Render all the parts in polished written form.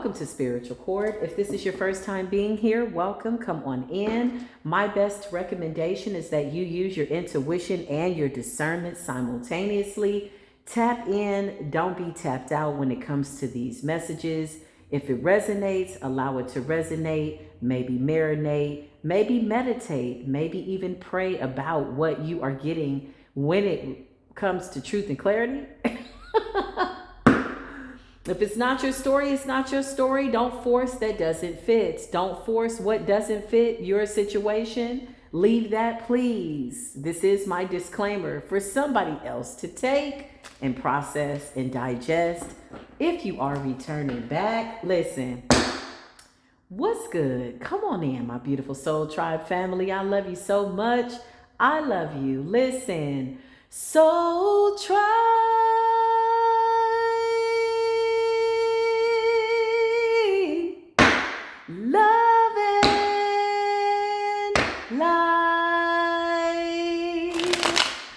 Welcome to Spiritual Court. If this is your first time being here, welcome. Come on in. My best recommendation is that you use your intuition and your discernment simultaneously. Tap in. Don't be tapped out when it comes to these messages. If it resonates, allow it to resonate. Maybe marinate. Maybe meditate. Maybe even pray about what you are getting when it comes to truth and clarity. If it's not your story, it's not your story. Don't force that doesn't fit. Don't force what doesn't fit your situation. Leave that, please. This is my disclaimer for somebody else to take and process and digest. If you are returning back, listen. What's good? Come on in, my beautiful soul tribe family. I love you so much. I love you. Listen, soul tribe. Love and light.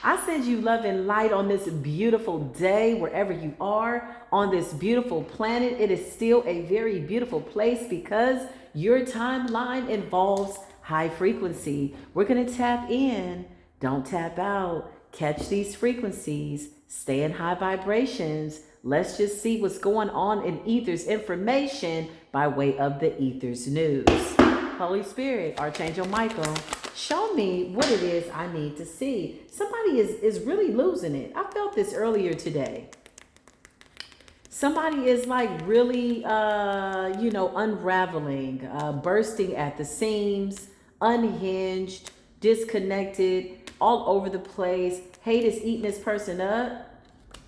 I send you love and light on this beautiful day, wherever you are on this beautiful planet. It is still a very beautiful place because your timeline involves high frequency. We're going to tap in, don't tap out. Catch these frequencies, stay in high vibrations. Let's just see what's going on in Ether's information by way of the Ether's news. Holy Spirit, Archangel Michael, show me what it is I need to see. Somebody is really losing it. I felt this earlier today. Somebody is like really, unraveling, bursting at the seams, unhinged, disconnected, all over the place. Hate is eating this person up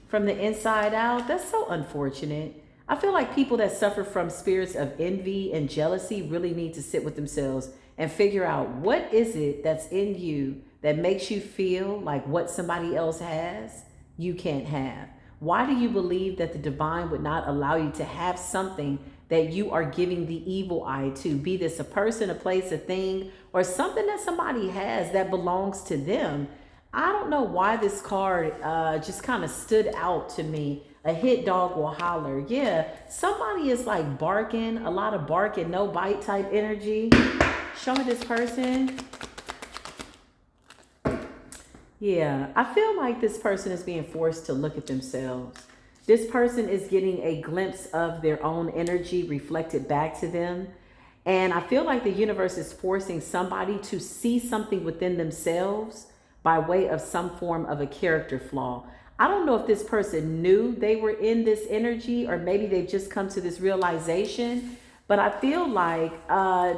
from the inside out. That's so unfortunate. I feel like people that suffer from spirits of envy and jealousy really need to sit with themselves and figure out what is it that's in you that makes you feel like what somebody else has, you can't have. Why do you believe that the divine would not allow you to have something that you are giving the evil eye to? Be this a person, a place, a thing, or something that somebody has that belongs to them. I don't know why this card just kind of stood out to me. A hit dog will holler. Yeah, somebody is like barking, a lot of bark and no bite type energy. Show me this person. Yeah, I feel like this person is being forced to look at themselves. This person is getting a glimpse of their own energy reflected back to them. And I feel like the universe is forcing somebody to see something within themselves by way of some form of a character flaw. I don't know if this person knew they were in this energy or maybe they've just come to this realization, but I feel like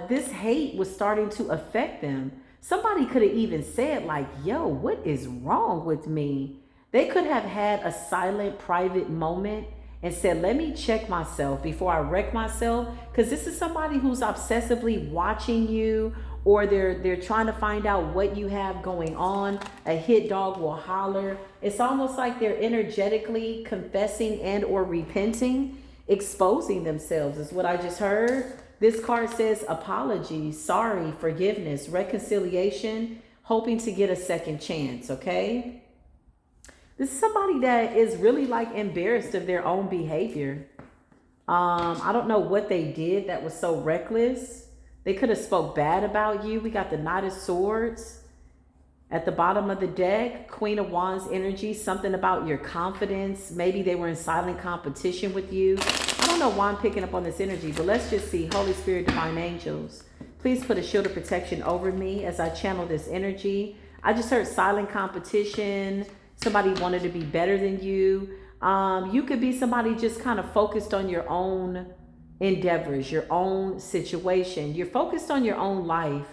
this hate was starting to affect them. Somebody could have even said like, yo, what is wrong with me? They could have had a silent, private moment and said, let me check myself before I wreck myself. Because this is somebody who's obsessively watching you, or they're trying to find out what you have going on. A hit dog will holler. It's almost like they're energetically confessing and or repenting, exposing themselves is what I just heard. This card says apology, sorry, forgiveness, reconciliation, hoping to get a second chance, okay? This is somebody that is really like embarrassed of their own behavior. I don't know what they did that was so reckless. They could have spoke bad about you. We got the Knight of Swords at the bottom of the deck. Queen of Wands energy, something about your confidence. Maybe they were in silent competition with you. I don't know why I'm picking up on this energy, but let's just see. Holy Spirit, divine angels, please put a shield of protection over me as I channel this energy. I just heard silent competition. Somebody wanted to be better than you. You could be somebody just kind of focused on your own endeavors, your own situation. You're focused on your own life.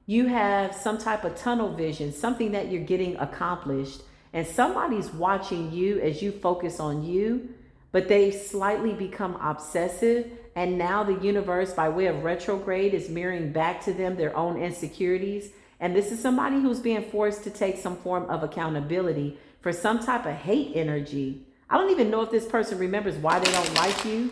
You have some type of tunnel vision, something that you're getting accomplished, and somebody's watching you as you focus on you, but they've slightly become obsessive, and now the universe, by way of retrograde, is mirroring back to them their own insecurities. And this is somebody who's being forced to take some form of accountability for some type of hate energy. I don't even know if this person remembers why they don't like you.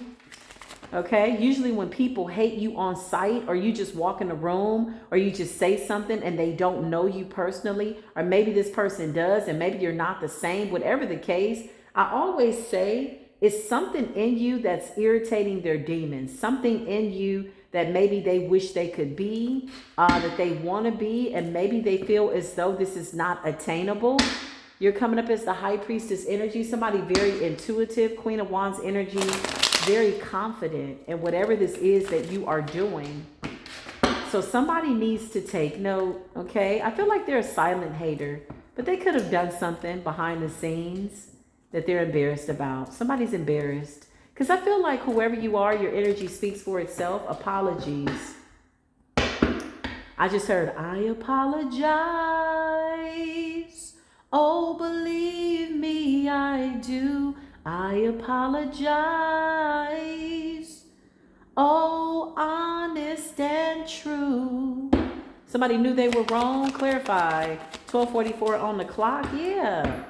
Okay, usually when people hate you on sight, or you just walk in the room, or you just say something and they don't know you personally, or maybe this person does and maybe you're not the same, whatever the case, I always say It's something in you that's irritating their demons. Something in you that maybe they wish they could be, that they want to be, and maybe they feel as though this is not attainable. You're coming up as the high priestess energy, somebody very intuitive, Queen of Wands energy, very confident in whatever this is that you are doing. So somebody needs to take note, okay? I feel like they're a silent hater, but they could have done something behind the scenes that they're embarrassed about. Somebody's embarrassed. Because I feel like whoever you are, your energy speaks for itself. Apologies. I just heard, I apologize. Oh, believe me, I do. I apologize. Oh, honest and true. Somebody knew they were wrong. Clarify. 12:44 on the clock. Yeah.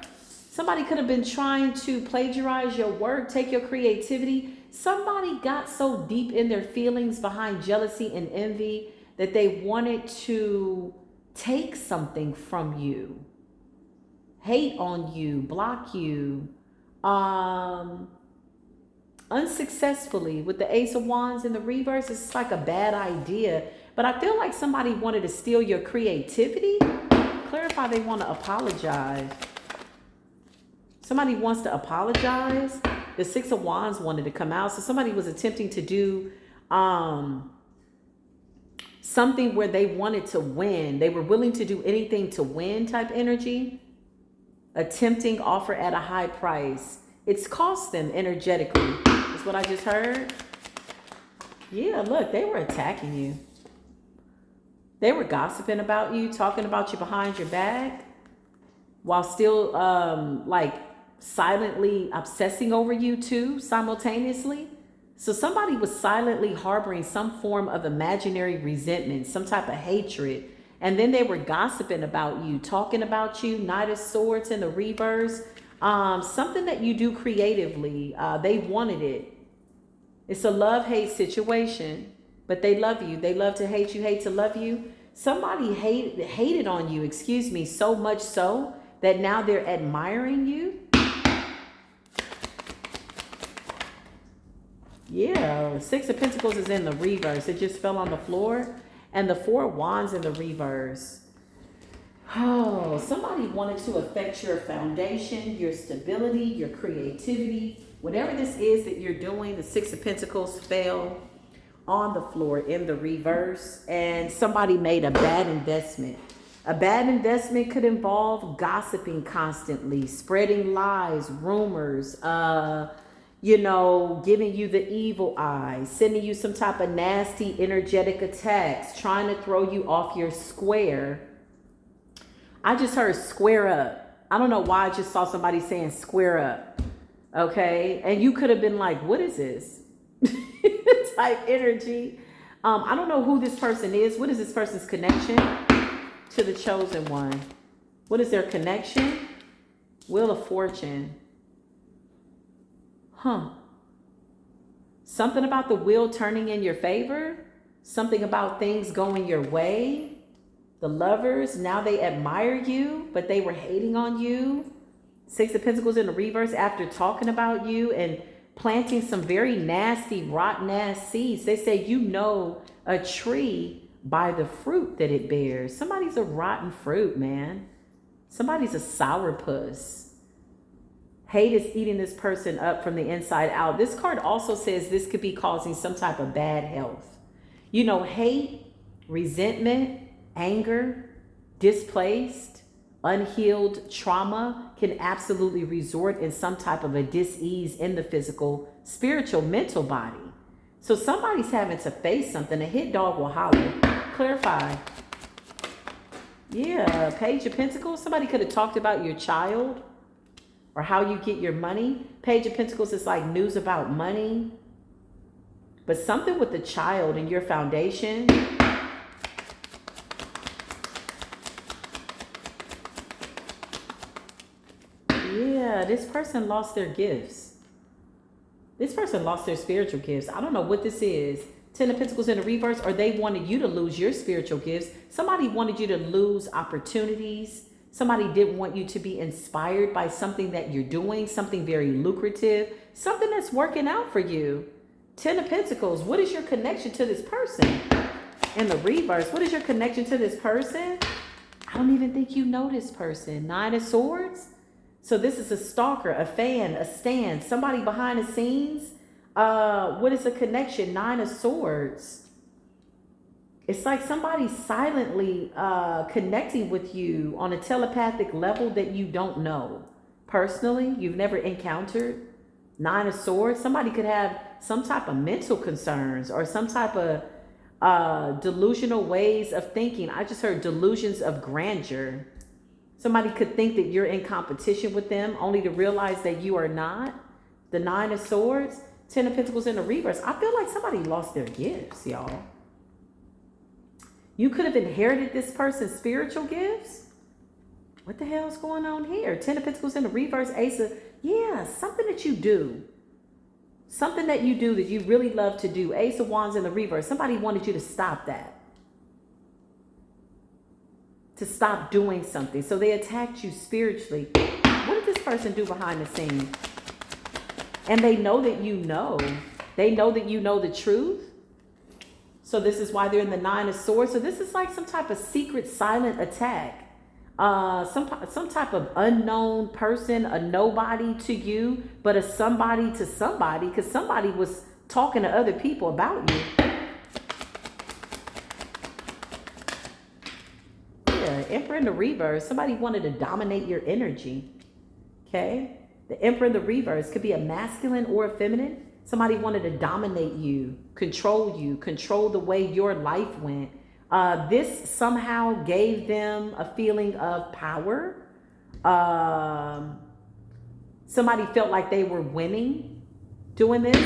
Somebody could have been trying to plagiarize your work, take your creativity. Somebody got so deep in their feelings behind jealousy and envy that they wanted to take something from you, hate on you, block you. Unsuccessfully with the Ace of Wands in the reverse, it's like a bad idea. But I feel like somebody wanted to steal your creativity. Clarify, they want to apologize. Somebody wants to apologize. The Six of Wands wanted to come out. So somebody was attempting to do something where they wanted to win. They were willing to do anything to win type energy. Attempting offer at a high price. It's cost them energetically. That's what I just heard. Yeah, look, they were attacking you. They were gossiping about you, talking about you behind your back, while still like silently obsessing over you too, simultaneously. So somebody was silently harboring some form of imaginary resentment, some type of hatred. And then they were gossiping about you, talking about you, Knight of Swords in the reverse. Something that you do creatively. They wanted it. It's a love-hate situation, but they love you. They love to hate you, hate to love you. Somebody hated on you, excuse me, so much so that now they're admiring you. Yeah, Six of Pentacles is in the reverse. It just fell on the floor. And the Four of Wands in the reverse. Oh, somebody wanted to affect your foundation, your stability, your creativity. Whatever this is that you're doing, the Six of Pentacles fell on the floor in the reverse. And somebody made a bad investment. A bad investment could involve gossiping constantly, spreading lies, rumors, giving you the evil eye, sending you some type of nasty energetic attacks, trying to throw you off your square. I just heard square up. I don't know why I just saw somebody saying square up. Okay. And you could have been like, what is this? Type energy. I don't know who this person is. What is this person's connection to the chosen one? What is their connection? Wheel of Fortune. Something about the wheel turning in your favor. Something about things going your way. The Lovers, now they admire you, but they were hating on you. Six of Pentacles in the reverse after talking about you and planting some very nasty, rotten ass seeds. They say you know a tree by the fruit that it bears. Somebody's a rotten fruit, man. Somebody's a sourpuss. Hate is eating this person up from the inside out. This card also says this could be causing some type of bad health. Hate, resentment, anger, displaced, unhealed trauma can absolutely resort in some type of a dis-ease in the physical, spiritual, mental body. So somebody's having to face something. A hit dog will holler. Clarify. Yeah, Page of Pentacles. Somebody could have talked about your child or how you get your money. Page of Pentacles is like news about money. But something with the child and your foundation. Yeah, this person lost their gifts. This person lost their spiritual gifts. I don't know what this is. Ten of Pentacles in the reverse, or they wanted you to lose your spiritual gifts. Somebody wanted you to lose opportunities, Somebody didn't want you to be inspired by something that you're doing, something very lucrative, something that's working out for you. 10 of Pentacles, what is your connection to this person? In the reverse, what is your connection to this person? I don't even think you know this person. 9 of Swords. So this is a stalker, a fan, a stan, somebody behind the scenes. What is the connection? 9 of Swords. It's like somebody silently connecting with you on a telepathic level that you don't know. Personally, you've never encountered. 9 of Swords. Somebody could have some type of mental concerns or some type of delusional ways of thinking. I just heard delusions of grandeur. Somebody could think that you're in competition with them only to realize that you are not. The 9 of Swords. 10 of Pentacles in the reverse. I feel like somebody lost their gifts, y'all. You could have inherited this person's spiritual gifts. What the hell is going on here? 10 of Pentacles in the reverse, Ace of, yeah, something that you do. Something that you do that you really love to do. Ace of Wands in the reverse. Somebody wanted you to stop that. To stop doing something. So they attacked you spiritually. What did this person do behind the scenes? And they know that you know. They know that you know the truth. So this is why they're in the 9 of Swords. So this is like some type of secret silent attack. Some type of unknown person, a nobody to you, but a somebody to somebody, because somebody was talking to other people about you. Yeah, Emperor in the reverse. Somebody wanted to dominate your energy. Okay? The Emperor in the reverse could be a masculine or a feminine. Somebody wanted to dominate you, control the way your life went. This somehow gave them a feeling of power. Somebody felt like they were winning doing this.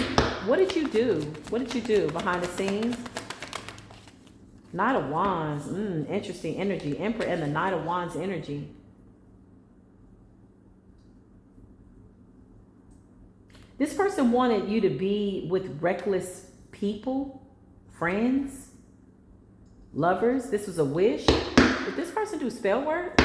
What did you do? What did you do behind the scenes? Knight of Wands. Interesting energy. Emperor and the Knight of Wands energy. This person wanted you to be with reckless people, friends, lovers. This was a wish. Did this person do spell work?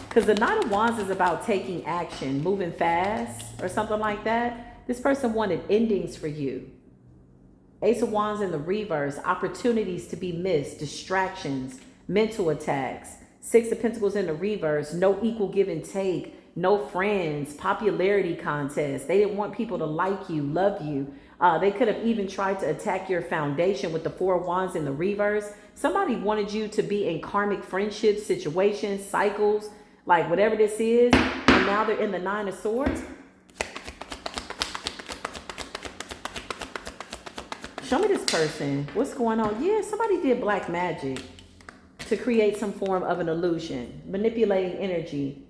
Because the Knight of Wands is about taking action, moving fast or something like that. This person wanted endings for you. Ace of Wands in the reverse, opportunities to be missed, distractions, mental attacks. 6 of Pentacles in the reverse, no equal give and take. No friends, popularity contests. They didn't want people to like you, love you. They could have even tried to attack your foundation with the 4 of Wands in the reverse. Somebody wanted you to be in karmic friendships, situations, cycles, like whatever this is. And now they're in the 9 of Swords. Show me this person. What's going on? Yeah, somebody did black magic to create some form of an illusion, manipulating energy.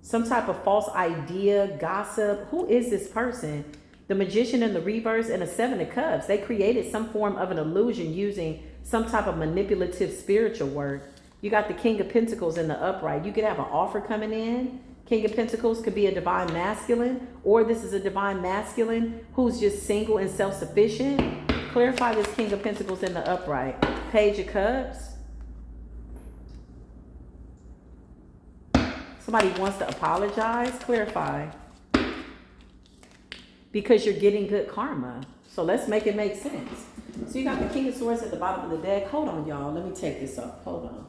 Some type of false idea, gossip. Who is this person? The Magician in the reverse and a 7 of Cups. They created some form of an illusion using some type of manipulative spiritual work. You got the King of Pentacles in the upright. You could have an offer coming in. King of Pentacles could be a divine masculine, or this is a divine masculine who's just single and self-sufficient. Clarify this King of Pentacles in the upright. Page of Cups. Somebody wants to apologize. Clarify. Because you're getting good karma. So let's make it make sense. So you got the King of Swords at the bottom of the deck. Hold on, y'all. Let me take this up. Hold on.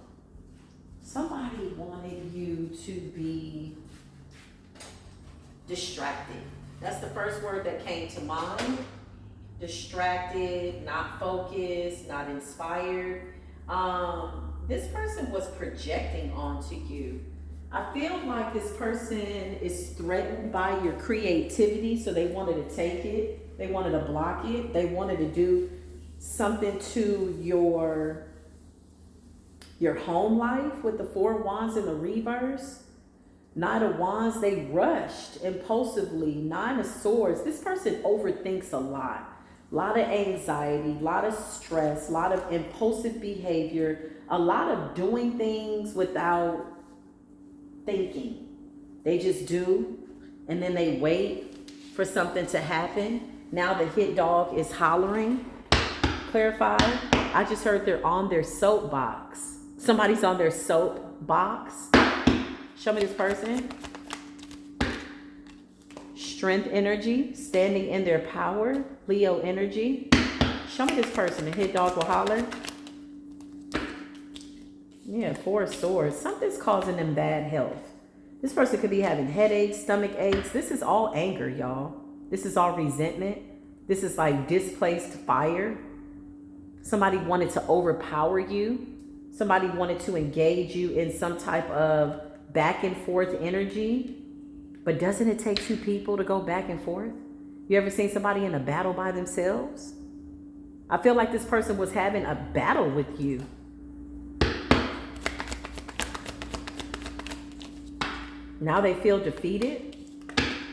Somebody wanted you to be distracted. That's the first word that came to mind. Distracted, not focused, not inspired. This person was projecting onto you. I feel like this person is threatened by your creativity, so they wanted to take it. They wanted to block it. They wanted to do something to your home life with the 4 of Wands in the reverse. 9 of Wands, they rushed impulsively. 9 of Swords, this person overthinks a lot. A lot of anxiety, a lot of stress, a lot of impulsive behavior, a lot of doing things without thinking. They just do, and then they wait for something to happen. Now the hit dog is hollering. Clarify. I just heard they're on their soapbox. Somebody's on their soapbox. Show me this person. Strength energy, standing in their power. Leo energy. Show me this person. The hit dog will holler. Yeah, 4 of Swords. Something's causing them bad health. This person could be having headaches, stomach aches. This is all anger, y'all. This is all resentment. This is like displaced fire. Somebody wanted to overpower you. Somebody wanted to engage you in some type of back and forth energy. But doesn't it take 2 people to go back and forth? You ever seen somebody in a battle by themselves? I feel like this person was having a battle with you. Now they feel defeated.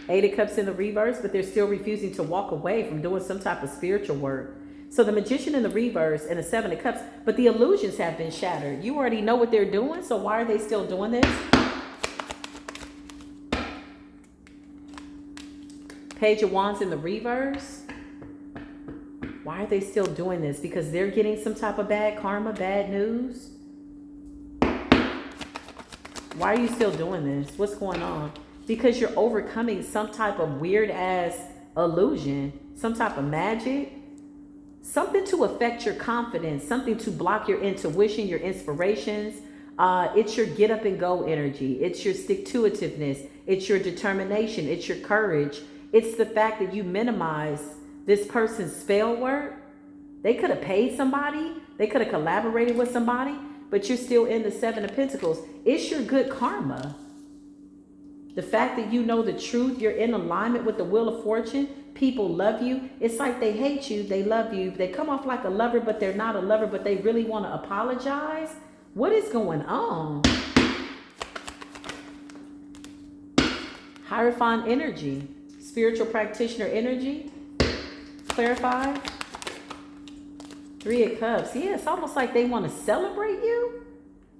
8 of Cups in the reverse, but they're still refusing to walk away from doing some type of spiritual work. So the Magician in the reverse and the 7 of Cups, but the illusions have been shattered. You already know what they're doing, so why are they still doing this? Page of Wands in the reverse. Why are they still doing this? Because they're getting some type of bad karma, bad news. Why are you still doing this? What's going on? Because you're overcoming some type of weird ass illusion, some type of magic, something to affect your confidence, something to block your intuition, your inspirations. It's your get up and go energy. It's your stick-to-itiveness. It's your determination. It's your courage. It's the fact that you minimize this person's spell work. They could have paid somebody. They could have collaborated with somebody, but you're still in the 7 of Pentacles. It's your good karma. The fact that you know the truth, you're in alignment with the wheel of fortune. People love you. It's like they hate you, they love you. They come off like a lover, but they're not a lover, but they really want to apologize. What is going on? Hierophant energy. Spiritual practitioner energy. Clarify. 3 of Cups. Yeah, it's almost like they want to celebrate you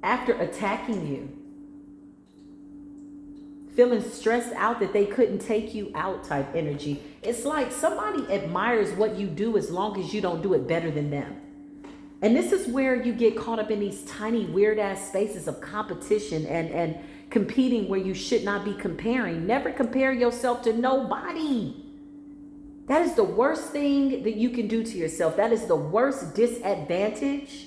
after attacking you. Feeling stressed out that they couldn't take you out type energy. It's like somebody admires what you do as long as you don't do it better than them. And this is where you get caught up in these tiny weird ass spaces of competition and competing where you should not be comparing. Never compare yourself to nobody. That is the worst thing that you can do to yourself. That is the worst disadvantage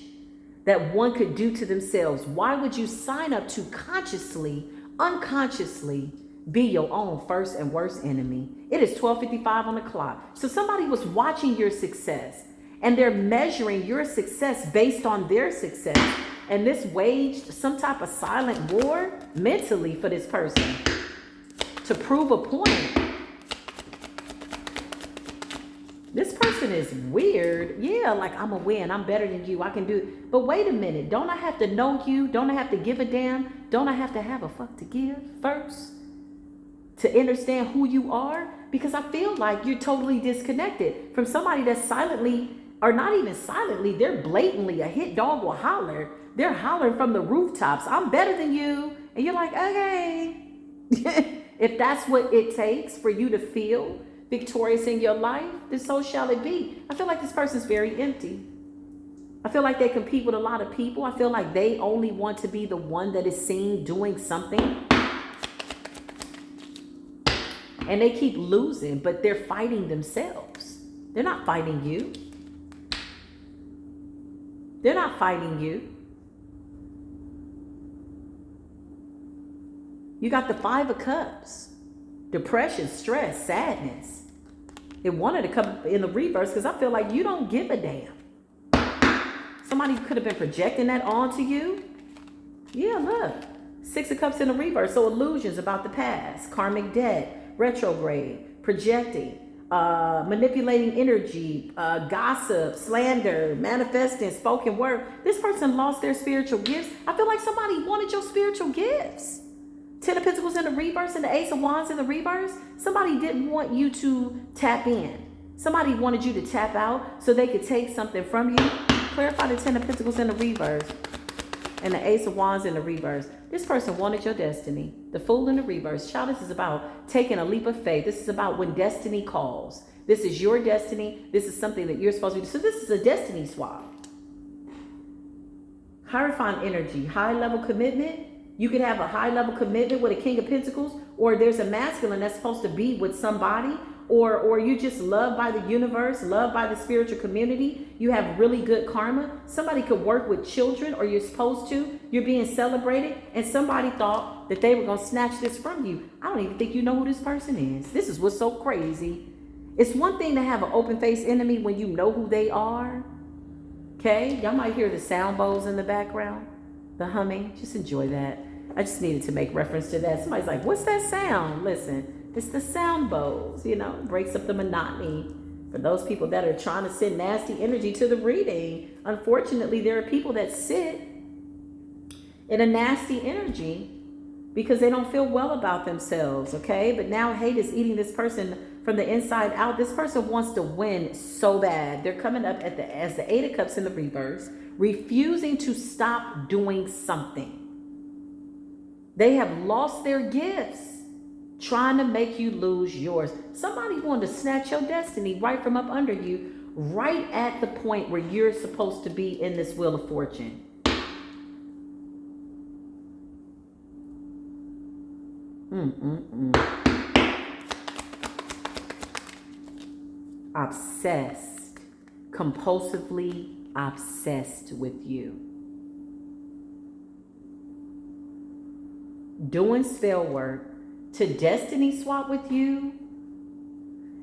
that one could do to themselves. Why would you sign up to consciously, unconsciously be your own first and worst enemy? It is 12:55 on the clock. So somebody was watching your success and they're measuring your success based on their success. And this waged some type of silent war mentally for this person to prove a point. This person is weird. Yeah, like I'm a win. I'm better than you. I can do it. But wait a minute. Don't I have to know you? Don't I have to give a damn? Don't I have to have a fuck to give first to understand who you are? Because I feel like you're totally disconnected from somebody that's silently, or not even silently, they're blatantly, a hit dog will holler. They're hollering from the rooftops. I'm better than you. And you're like, okay. If that's what it takes for you to feel victorious in your life, then so shall it be. I feel like this person's very empty. I feel like they compete with a lot of people. I feel like they only want to be the one that is seen doing something. And they keep losing, but they're fighting themselves. They're not fighting you. They're not fighting you. You got the 5 of Cups. Depression, stress, sadness. It wanted to come in the reverse because I feel like you don't give a damn. Somebody could have been projecting that onto you. Yeah, look. 6 of Cups in the reverse. So illusions about the past, karmic debt, retrograde, projecting, manipulating energy, gossip, slander, manifesting, spoken word. This person lost their spiritual gifts. I feel like somebody wanted your spiritual gifts. 10 of Pentacles in the reverse and the Ace of Wands in the reverse. Somebody didn't want you to tap in. Somebody wanted you to tap out so they could take something from you. Clarify the 10 of Pentacles in the reverse and the Ace of Wands in the reverse. This person wanted your destiny. The Fool in the reverse. Child, this is about taking a leap of faith. This is about when destiny calls. This is your destiny. This is something that you're supposed to do. So this is a destiny swap. Hierophant energy, high level commitment. You could have a high level commitment with a King of Pentacles, or there's a masculine that's supposed to be with somebody, or you just loved by the universe, loved by the spiritual community. You have really good karma. Somebody could work with children, or you're supposed to. You're being celebrated, and somebody thought that they were going to snatch this from you. I don't even think you know who this person is. This is what's so crazy. It's one thing to have an open-faced enemy when you know who they are. Okay? Y'all might hear the sound bowls in the background, the humming. Just enjoy that. I just needed to make reference to that. Somebody's like, what's that sound? Listen, it's the sound bowls, you know, breaks up the monotony. For those people that are trying to send nasty energy to the reading, unfortunately, there are people that sit in a nasty energy because they don't feel well about themselves, okay? But now hate is eating this person from the inside out. This person wants to win so bad. They're coming up as the Eight of Cups in the reverse, refusing to stop doing something. They have lost their gifts, trying to make you lose yours. Somebody wanted to snatch your destiny right from up under you, right at the point where you're supposed to be in this wheel of fortune. Obsessed, compulsively obsessed with you. Doing spell work to destiny swap with you.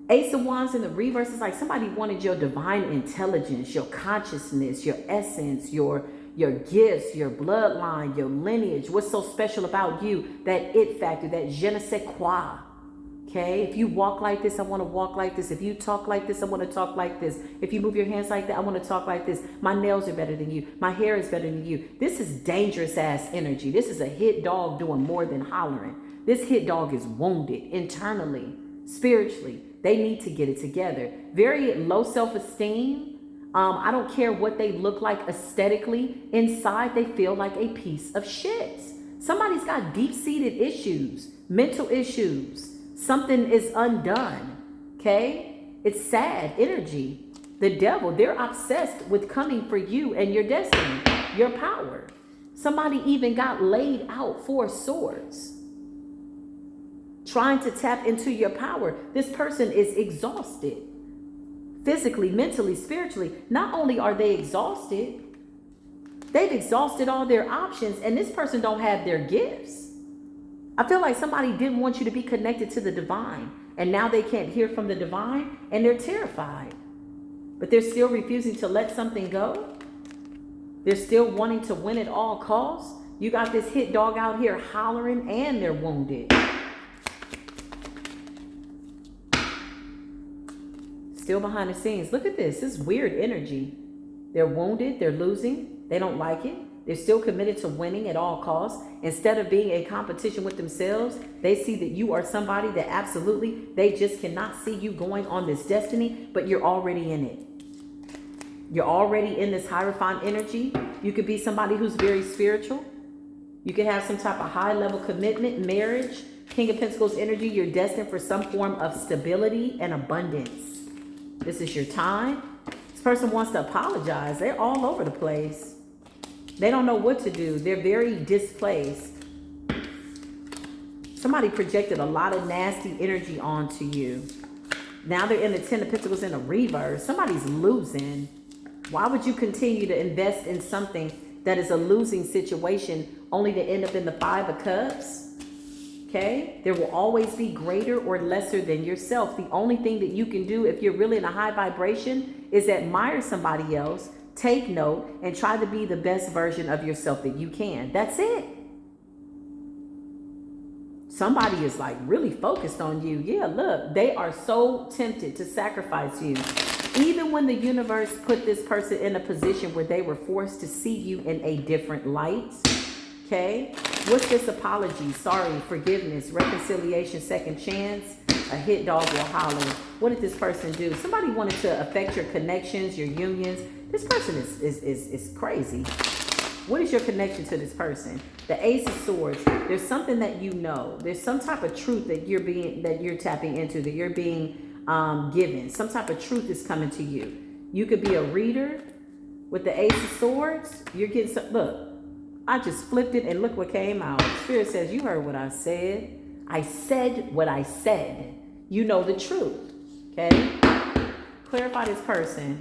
Ace of Wands in the reverse is like somebody wanted your divine intelligence, your consciousness, your essence, your gifts, your bloodline, your lineage. What's so special about you? That it factor, that je ne sais quoi. Okay, if you walk like this, I want to walk like this. If you talk like this, I want to talk like this. If you move your hands like that, I want to talk like this. My nails are better than you. My hair is better than you. This is dangerous ass energy. This is a hit dog doing more than hollering. This hit dog is wounded internally, spiritually. They need to get it together. Very low self-esteem. I don't care what they look like aesthetically. Inside, they feel like a piece of shit. Somebody's got deep-seated issues, mental issues. Something is undone, okay? It's sad energy. The devil, they're obsessed with coming for you and your destiny, your power. Somebody even got laid out 4 swords, trying to tap into your power. This person is exhausted, physically, mentally, spiritually. Not only are they exhausted, they've exhausted all their options, and this person don't have their gifts. I feel like somebody didn't want you to be connected to the divine, and now they can't hear from the divine, and they're terrified. But they're still refusing to let something go. They're still wanting to win at all costs. You got this hit dog out here hollering, and they're wounded. Still behind the scenes. Look at this. This is weird energy. They're wounded. They're losing. They don't like it. They're still committed to winning at all costs. Instead of being in competition with themselves, they see that you are somebody that absolutely, they just cannot see you going on this destiny, but you're already in it. You're already in this Hierophant energy. You could be somebody who's very spiritual. You could have some type of high level commitment, marriage, King of Pentacles energy. You're destined for some form of stability and abundance. This is your time. This person wants to apologize. They're all over the place. They don't know what to do. They're very displaced. Somebody projected a lot of nasty energy onto you. Now they're in the 10 of Pentacles in a reverse. Somebody's losing. Why would you continue to invest in something that is a losing situation only to end up in the 5 of Cups? Okay? There will always be greater or lesser than yourself. The only thing that you can do if you're really in a high vibration is admire somebody else, take note, and try to be the best version of yourself that you can. That's it. Somebody is like really focused on you. Yeah, look, they are so tempted to sacrifice you. Even when the universe put this person in a position where they were forced to see you in a different light. Okay? What's this apology? Sorry, forgiveness, reconciliation, second chance. A hit dog will holler. What did this person do? Somebody wanted to affect your connections, your unions. This person is crazy. What is your connection to this person? The Ace of Swords. There's something that you know. There's some type of truth that you're tapping into, that you're being given. Some type of truth is coming to you. You could be a reader. With the Ace of Swords, you're getting some, look, I just flipped it and look what came out. Spirit says, you heard what I said. I said what I said. You know the truth, okay? Clarify this person.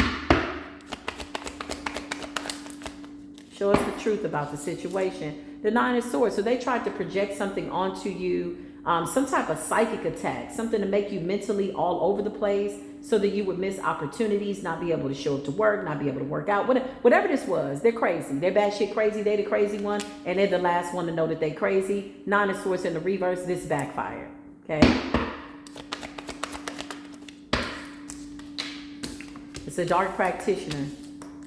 Show us the truth about the situation. The Nine of Swords, so they tried to project something onto you, some type of psychic attack, something to make you mentally all over the place so that you would miss opportunities, not be able to show up to work, not be able to work out, whatever this was. They're crazy. They're batshit crazy. They're the crazy one, and they're the last one to know that they're crazy. Nine of Swords in the reverse, this backfire, okay? It's a dark practitioner.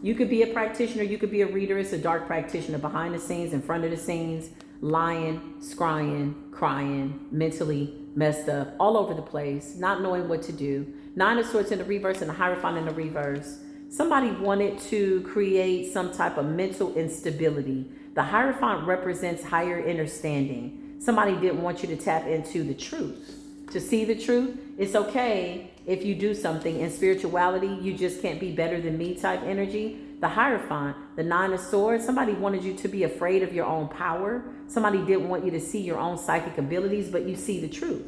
You could be a practitioner, you could be a reader. It's a dark practitioner behind the scenes, in front of the scenes, lying, scrying, crying, mentally messed up, all over the place, not knowing what to do. Nine of Swords in the reverse and the Hierophant in the reverse. Somebody wanted to create some type of mental instability. The Hierophant represents higher understanding. Somebody didn't want you to tap into the truth. To see the truth, it's okay if you do something in spirituality, you just can't be better than me type energy. The Hierophant, the Nine of Swords, somebody wanted you to be afraid of your own power. Somebody didn't want you to see your own psychic abilities, but you see the truth.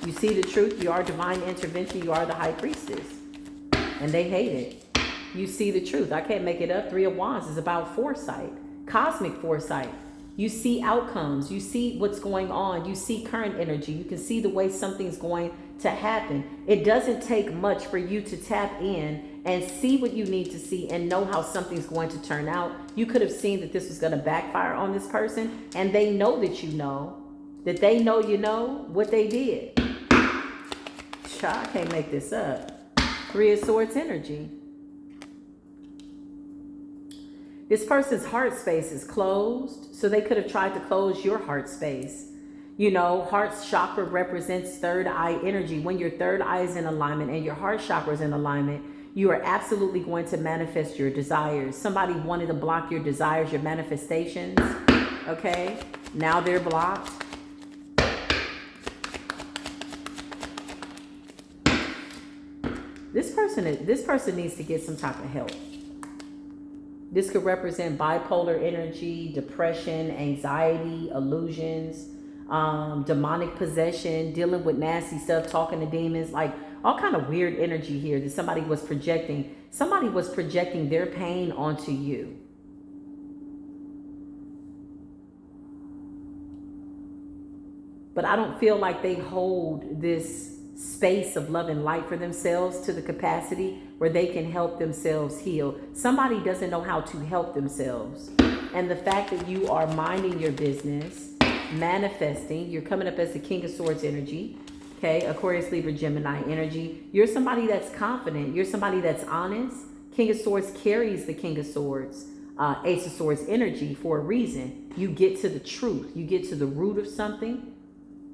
You see the truth. You are divine intervention. You are the high priestess. And they hate it. You see the truth. I can't make it up. Three of Wands is about foresight, cosmic foresight. You see outcomes. You see what's going on. You see current energy. You can see the way something's going to happen. It doesn't take much for you to tap in and see what you need to see and know how something's going to turn out. You could have seen that this was going to backfire on this person, and they know that you know, that they know you know what they did. I can't make this up. Three of Swords energy. This person's heart space is closed, so they could have tried to close your heart space. You know, heart chakra represents third eye energy. When your third eye is in alignment and your heart chakra is in alignment, you are absolutely going to manifest your desires. Somebody wanted to block your desires, your manifestations. Okay, now they're blocked. This person needs to get some type of help. This could represent bipolar energy, depression, anxiety, illusions, demonic possession, dealing with nasty stuff, talking to demons, like all kind of weird energy here that somebody was projecting. Somebody was projecting their pain onto you. But I don't feel like they hold this space of love and light for themselves to the capacity where they can help themselves heal. Somebody doesn't know how to help themselves. And the fact that you are minding your business, manifesting, you're coming up as the King of Swords energy, okay, Aquarius, Libra, Gemini energy. You're somebody that's confident. You're somebody that's honest. King of Swords carries the King of Swords, Ace of Swords energy for a reason. You get to the truth. You get to the root of something.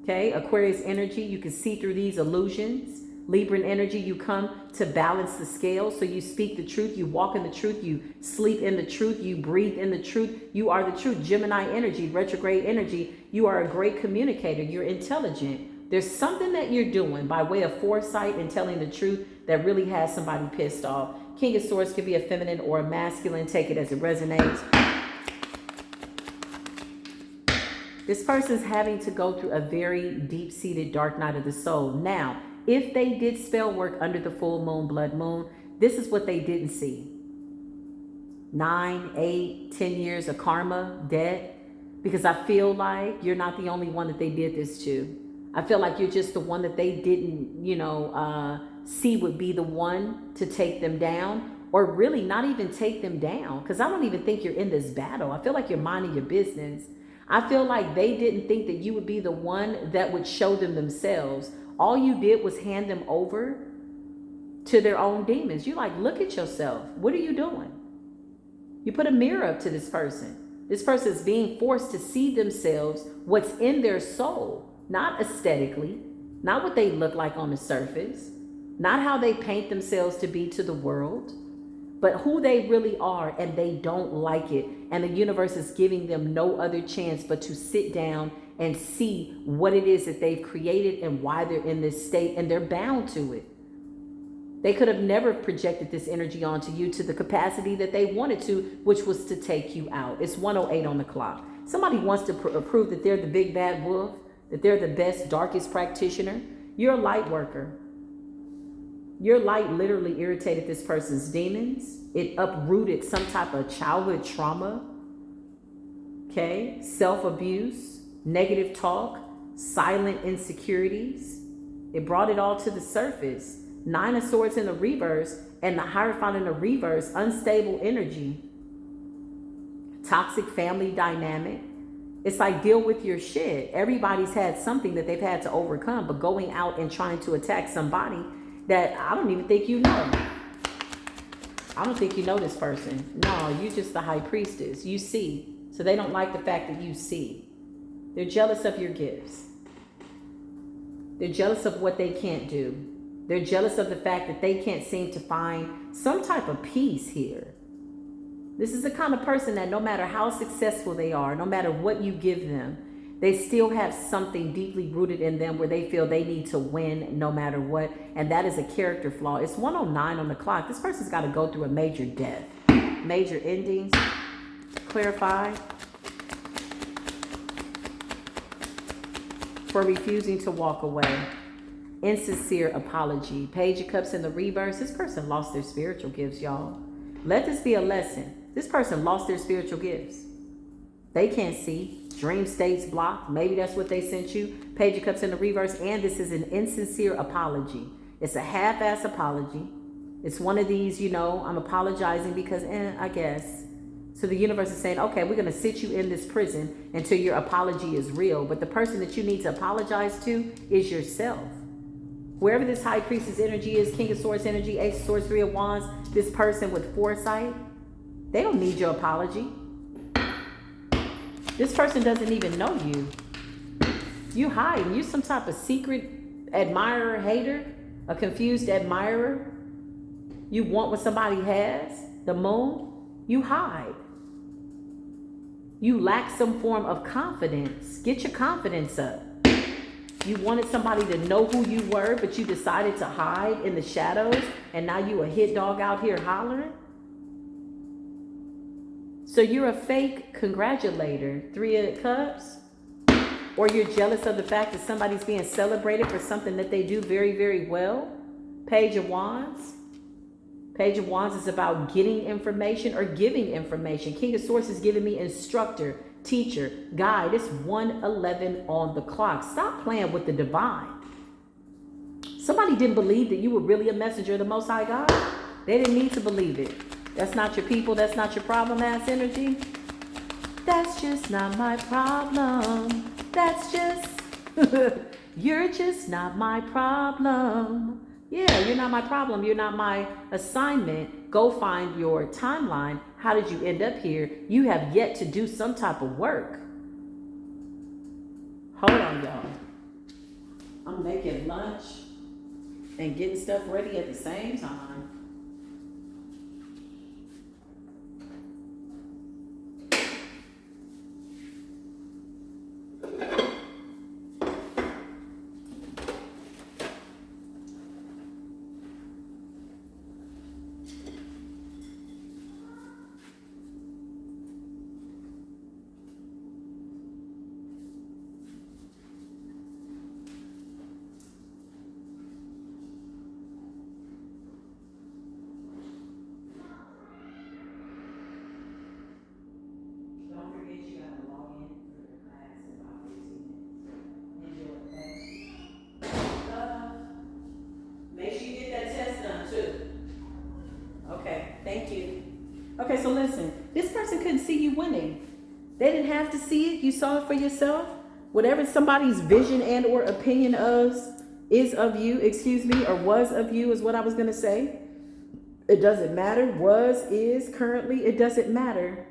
Okay, Aquarius energy, you can see through these illusions. Libran energy, you come to balance the scale. So you speak the truth, you walk in the truth, you sleep in the truth, you breathe in the truth. You are the truth. Gemini energy, retrograde energy, you are a great communicator. You're intelligent. There's something that you're doing by way of foresight and telling the truth that really has somebody pissed off. King of Swords could be a feminine or a masculine. Take it as it resonates. This person's having to go through a very deep-seated dark night of the soul. Now, if they did spell work under the full moon, blood moon, this is what they didn't see. 9, 8, 10 years of karma, debt. Because I feel like you're not the only one that they did this to. I feel like you're just the one that they didn't, see would be the one to take them down. Or really not even take them down. Because I don't even think you're in this battle. I feel like you're minding your business. I feel like they didn't think that you would be the one that would show them themselves. All you did was hand them over to their own demons. You're like, look at yourself. What are you doing? You put a mirror up to this person. This person is being forced to see themselves, what's in their soul, not aesthetically, not what they look like on the surface, not how they paint themselves to be to the world, but who they really are, and they don't like it. And the universe is giving them no other chance but to sit down and see what it is that they've created and why they're in this state, and they're bound to it. They could have never projected this energy onto you to the capacity that they wanted to, which was to take you out. It's 1:08 on the clock. Somebody wants to prove that they're the big bad wolf, that they're the best, darkest practitioner. You're a light worker. Your light literally irritated this person's demons. It uprooted some type of childhood trauma. Okay? Self-abuse, negative talk, silent insecurities. It brought it all to the surface. 9 of Swords in the reverse and the Hierophant in the reverse. Unstable energy. Toxic family dynamic. It's like, deal with your shit. Everybody's had something that they've had to overcome, but going out and trying to attack somebody that I don't even think you know. I don't think you know this person. No, you just the high priestess. You see. So they don't like the fact that you see. They're jealous of your gifts. They're jealous of what they can't do. They're jealous of the fact that they can't seem to find some type of peace here. This is the kind of person that no matter how successful they are, no matter what you give them, they still have something deeply rooted in them where they feel they need to win no matter what. And that is a character flaw. It's 1:09 on the clock. This person's got to go through a major death. Major endings. Clarify. For refusing to walk away. Insincere apology. Page of Cups in the reverse. This person lost their spiritual gifts, y'all. Let this be a lesson. This person lost their spiritual gifts. They can't see. Dream states blocked. Maybe that's what they sent you. Page of Cups in the reverse. And this is an insincere apology. It's a half-ass apology. It's one of these, you know, I'm apologizing because, I guess. So the universe is saying, okay, we're going to sit you in this prison until your apology is real. But the person that you need to apologize to is yourself. Wherever this high priestess energy is, King of Swords energy, Ace of Swords, 3 of Wands, this person with foresight, they don't need your apology. This person doesn't even know you. You hide. You're some type of secret admirer, hater, a confused admirer. You want what somebody has, the moon. You hide. You lack some form of confidence. Get your confidence up. You wanted somebody to know who you were, but you decided to hide in the shadows, and now you a hit dog out here hollering? So you're a fake congratulator, 3 of Cups? Or you're jealous of the fact that somebody's being celebrated for something that they do very, very well? Page of Wands. Page of Wands is about getting information or giving information. King of Swords is giving me instructor, teacher, guide. It's 1:11 on the clock. Stop playing with the divine. Somebody didn't believe that you were really a messenger of the Most High God. They didn't need to believe it. That's not your people. That's not your problem ass energy. That's just not my problem. That's just, you're just not my problem. Yeah, you're not my problem. You're not my assignment. Go find your timeline. How did you end up here? You have yet to do some type of work. Hold on, y'all. I'm making lunch and getting stuff ready at the same time. Okay, so listen, this person couldn't see you winning. They didn't have to see it. You saw it for yourself. Whatever somebody's vision and or opinion is of you, or was of you is what I was going to say. It doesn't matter. Was, is, currently, it doesn't matter.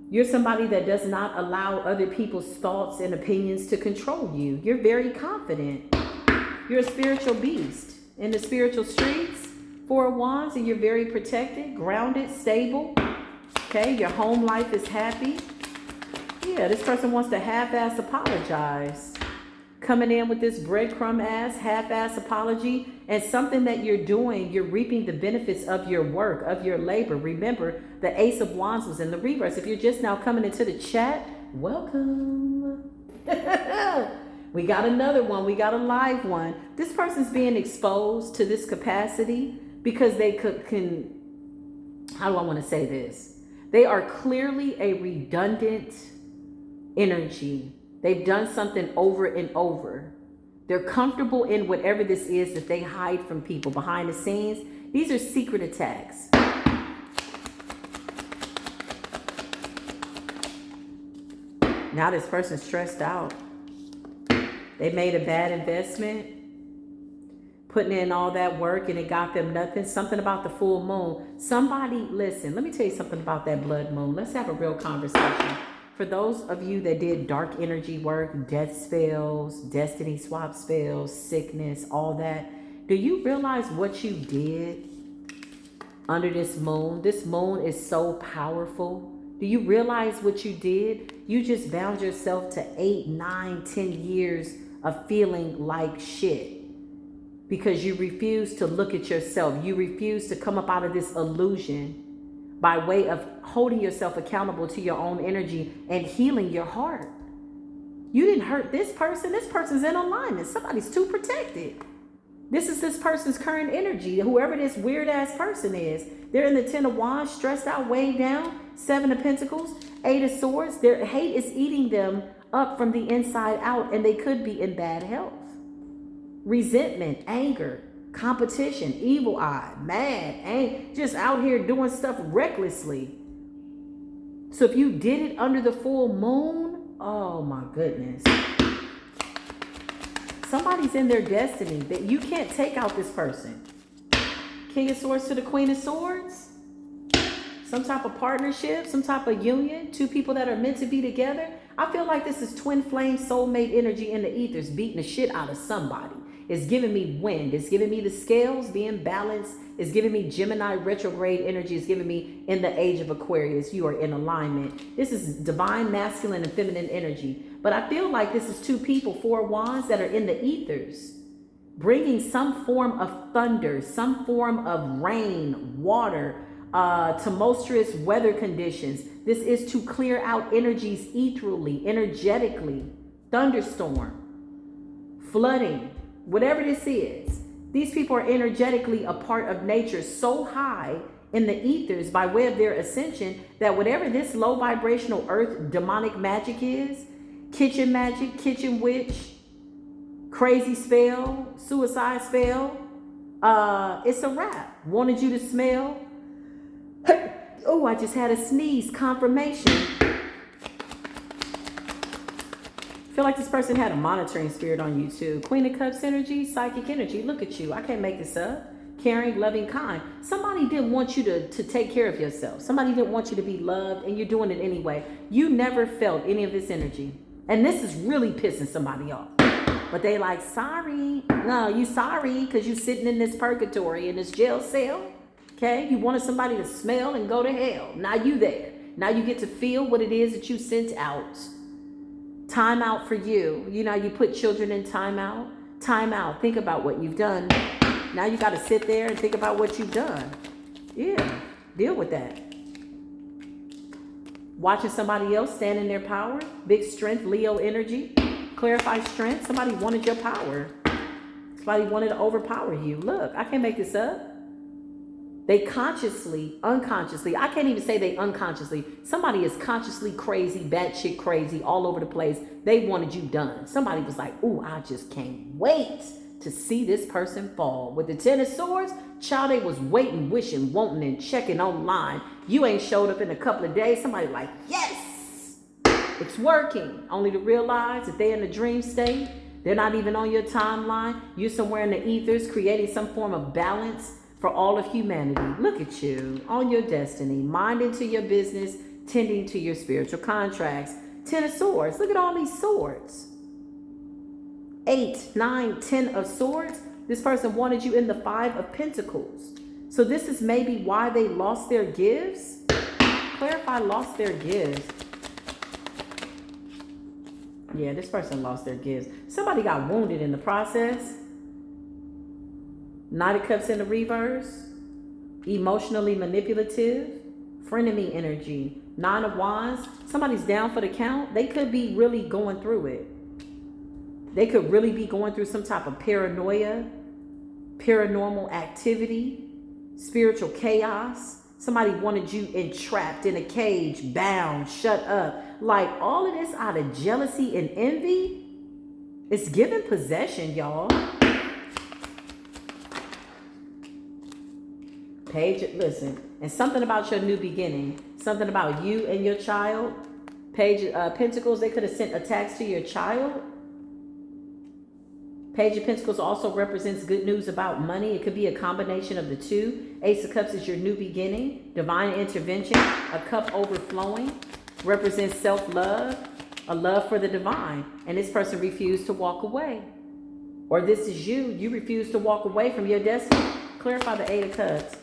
You're somebody that does not allow other people's thoughts and opinions to control you. You're very confident. You're a spiritual beast in the spiritual streets. 4 of Wands, and you're very protected, grounded, stable. Okay, your home life is happy. Yeah, this person wants to half-ass apologize. coming in with this breadcrumb ass, half-ass apology, and something that you're doing, you're reaping the benefits of your work, of your labor. Remember, the Ace of Wands was in the reverse. If you're just now coming into the chat, welcome. We got another one. We got a live one. This person's being exposed to this capacity because they can, how do I want to say this? They are clearly a redundant energy. They've done something over and over. They're comfortable in whatever this is that they hide from people behind the scenes. These are secret attacks. Now this person's stressed out. They made a bad investment, putting in all that work, and it got them nothing. Something about the full moon. Somebody, listen, let me tell you something about that blood moon. Let's have a real conversation. For those of you that did dark energy work, death spells, destiny swap spells, sickness, all that, do you realize what you did under this moon? This moon is so powerful. Do you realize what you did? You just bound yourself to 8, 9, 10 years of feeling like shit because you refuse to look at yourself. You refuse to come up out of this illusion by way of holding yourself accountable to your own energy and healing your heart. You didn't hurt this person. This person's in alignment. Somebody's too protected. This is this person's current energy. Whoever this weird ass person is, they're in the 10 of Wands, stressed out, weighed down, 7 of Pentacles, 8 of Swords. Their hate is eating them up from the inside out, and they could be in bad health. Resentment, anger, competition, evil eye, mad, just out here doing stuff recklessly. So if you did it under the full moon, oh my goodness. Somebody's in their destiny that you can't take out this person. King of Swords to the Queen of Swords. Some type of partnership, some type of union, 2 people that are meant to be together. I feel like this is twin flame soulmate energy in the ethers beating the shit out of somebody. It's giving me wind. It's giving me the scales being balanced. It's giving me Gemini retrograde energy. It's giving me in the age of Aquarius. You are in alignment. This is divine masculine and feminine energy. But I feel like this is 2 people, 4 wands that are in the ethers, bringing some form of thunder, some form of rain, water, tumultuous weather conditions. This is to clear out energies ethereally, energetically, thunderstorm, flooding. Whatever this is, these people are energetically a part of nature so high in the ethers by way of their ascension that whatever this low vibrational earth demonic magic is, kitchen magic, kitchen witch, crazy spell, suicide spell, it's a wrap. Wanted you to smell. Oh, I just had a sneeze, confirmation. Feel like this person had a monitoring spirit on you too. Queen of Cups energy, psychic energy. Look at you. I can't make this up. Caring, loving, kind. Somebody didn't want you to take care of yourself. Somebody didn't want you to be loved, and you're doing it anyway. You never felt any of this energy. And this is really pissing somebody off. But they like, sorry. No, you sorry because you sitting in this purgatory, in this jail cell. Okay? You wanted somebody to smell and go to hell. Now you there. Now you get to feel what it is that you sent out. Time out for you. You know, you put children in time out. Time out. Think about what you've done. Now you got to sit there and think about what you've done. Yeah. Deal with that. Watching somebody else stand in their power. Big strength, Leo energy. Clarify strength. Somebody wanted your power. Somebody wanted to overpower you. Look, I can't make this up. They consciously, unconsciously, I can't even say they unconsciously. Somebody is consciously crazy, batshit crazy, all over the place. They wanted you done. Somebody was like, ooh, I just can't wait to see this person fall. With the 10 of Swords, child, they was waiting, wishing, wanting, and checking online. You ain't showed up in a couple of days. Somebody like, yes, it's working. Only to realize that they're in the dream state. They're not even on your timeline. You're somewhere in the ethers creating some form of balance for all of humanity. Look at you on your destiny, minding to your business, tending to your spiritual contracts. 10 of Swords. Look at all these swords. 8, 9, 10 of Swords. This person wanted you in the 5 of Pentacles. So this is maybe why they lost their gifts. Clarify lost their gifts. Yeah, this person lost their gifts. Somebody got wounded in the process. Knight of Cups in the reverse. Emotionally manipulative. Frenemy energy. Nine of Wands. Somebody's down for the count. They could be really going through it. They could really be going through some type of paranoia, paranormal activity, spiritual chaos. Somebody wanted you entrapped in a cage, bound, shut up. Like all of this out of jealousy and envy. It's giving possession, y'all. Page, listen, and something about your new beginning, something about you and your child. Page Pentacles, they could have sent attacks to your child. Page of Pentacles also represents good news about money. It could be a combination of the two. Ace of Cups is your new beginning, divine intervention. A cup overflowing represents self-love, a love for the divine. And this person refused to walk away. Or this is you. You refuse to walk away from your destiny. Clarify the Eight of Cups.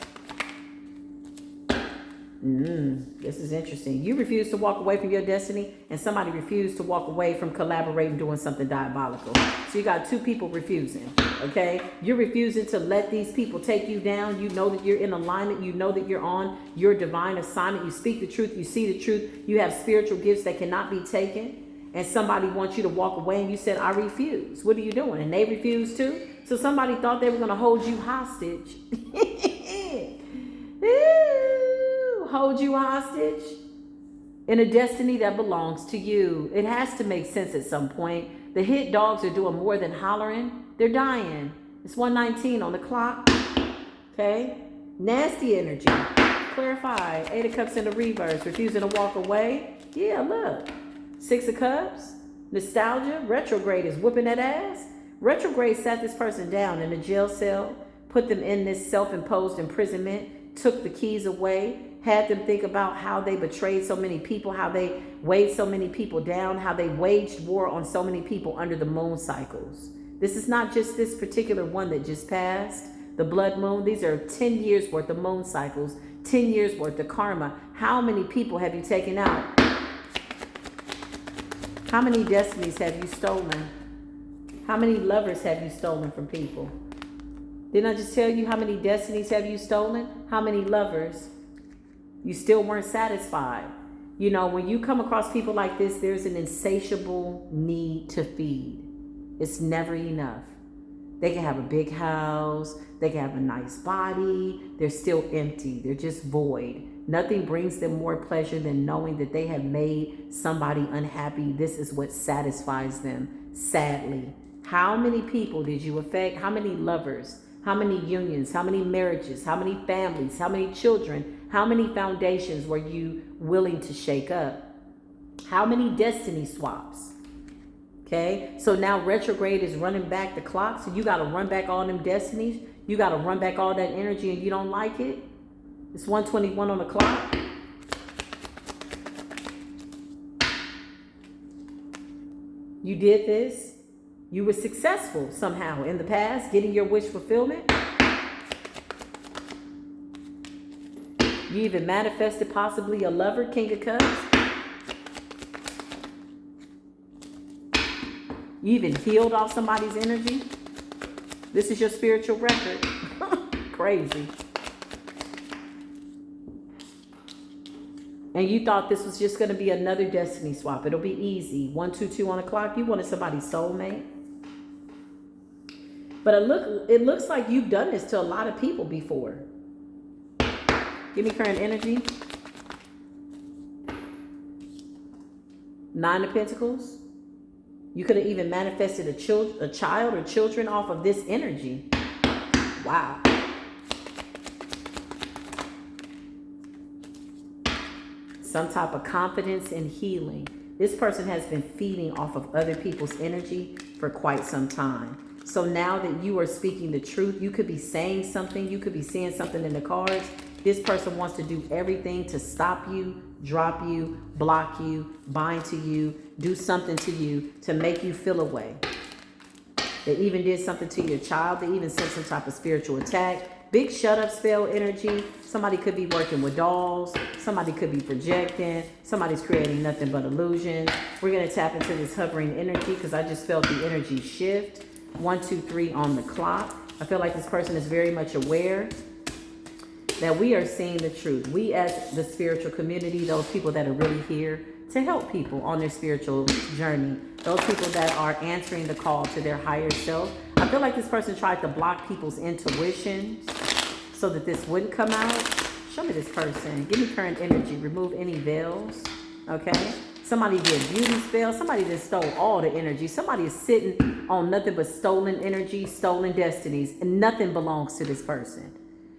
This is interesting. You refuse to walk away from your destiny, and somebody refused to walk away from collaborating, doing something diabolical. So you got two people refusing, okay? You're refusing to let these people take you down. You know that you're in alignment. You know that you're on your divine assignment. You speak the truth. You see the truth. You have spiritual gifts that cannot be taken. And somebody wants you to walk away, and you said, I refuse. What are you doing? And they refused too. So somebody thought they were going to hold you hostage. Hold you hostage in a destiny that belongs to you. It has to make sense at some point. The hit dogs are doing more than hollering. They're dying. It's 1:19 on the clock. Okay. Nasty energy. Clarify. Eight of Cups in the reverse. Refusing to walk away. Yeah, look. Six of Cups. Nostalgia. Retrograde is whooping that ass. Retrograde sat this person down in a jail cell, put them in this self-imposed imprisonment, took the keys away, had them think about how they betrayed so many people, how they weighed so many people down, how they waged war on so many people under the moon cycles. This is not just this particular one that just passed, the blood moon. These are 10 years worth of moon cycles, 10 years worth of karma. How many people have you taken out? How many destinies have you stolen? How many lovers have you stolen from people? Didn't I just tell you how many destinies have you stolen? How many lovers? You still weren't satisfied. You know, when you come across people like this, there's an insatiable need to feed. It's never enough. They can have a big house. They can have a nice body. They're still empty. They're just void. Nothing brings them more pleasure than knowing that they have made somebody unhappy. This is what satisfies them, sadly. How many people did you affect? How many lovers? How many unions? How many marriages? How many families? How many children? How many foundations were you willing to shake up? How many destiny swaps? Okay, so now retrograde is running back the clock. So you got to run back all them destinies. You got to run back all that energy, and you don't like it. It's 1:21 on the clock. You did this. You were successful somehow in the past, getting your wish fulfillment. You even manifested possibly a lover, King of Cups. You even healed off somebody's energy. This is your spiritual record. Crazy. And you thought this was just going to be another destiny swap. It'll be easy. 122 on the clock. You wanted somebody's soulmate. But it looks like you've done this to a lot of people before. Give me current energy. Nine of Pentacles. You could have even manifested a child or children off of this energy. Wow. Some type of confidence and healing. This person has been feeding off of other people's energy for quite some time. So now that you are speaking the truth, you could be saying something, you could be seeing something in the cards. This person wants to do everything to stop you, drop you, block you, bind to you, do something to you to make you feel away. They even did something to your child. They even sent some type of spiritual attack. Big shut up spell energy. Somebody could be working with dolls. Somebody could be projecting. Somebody's creating nothing but illusions. We're going to tap into this hovering energy because I just felt the energy shift. 1, 2, 3 on the clock. I feel like this person is very much aware that we are seeing the truth. We as the spiritual community, those people that are really here to help people on their spiritual journey, those people that are answering the call to their higher self. I feel like this person tried to block people's intuition so that this wouldn't come out. Show me this person. Give me current energy. Remove any veils. Okay? Somebody did beauty spell. Somebody just stole all the energy. Somebody is sitting on nothing but stolen energy, stolen destinies, and nothing belongs to this person.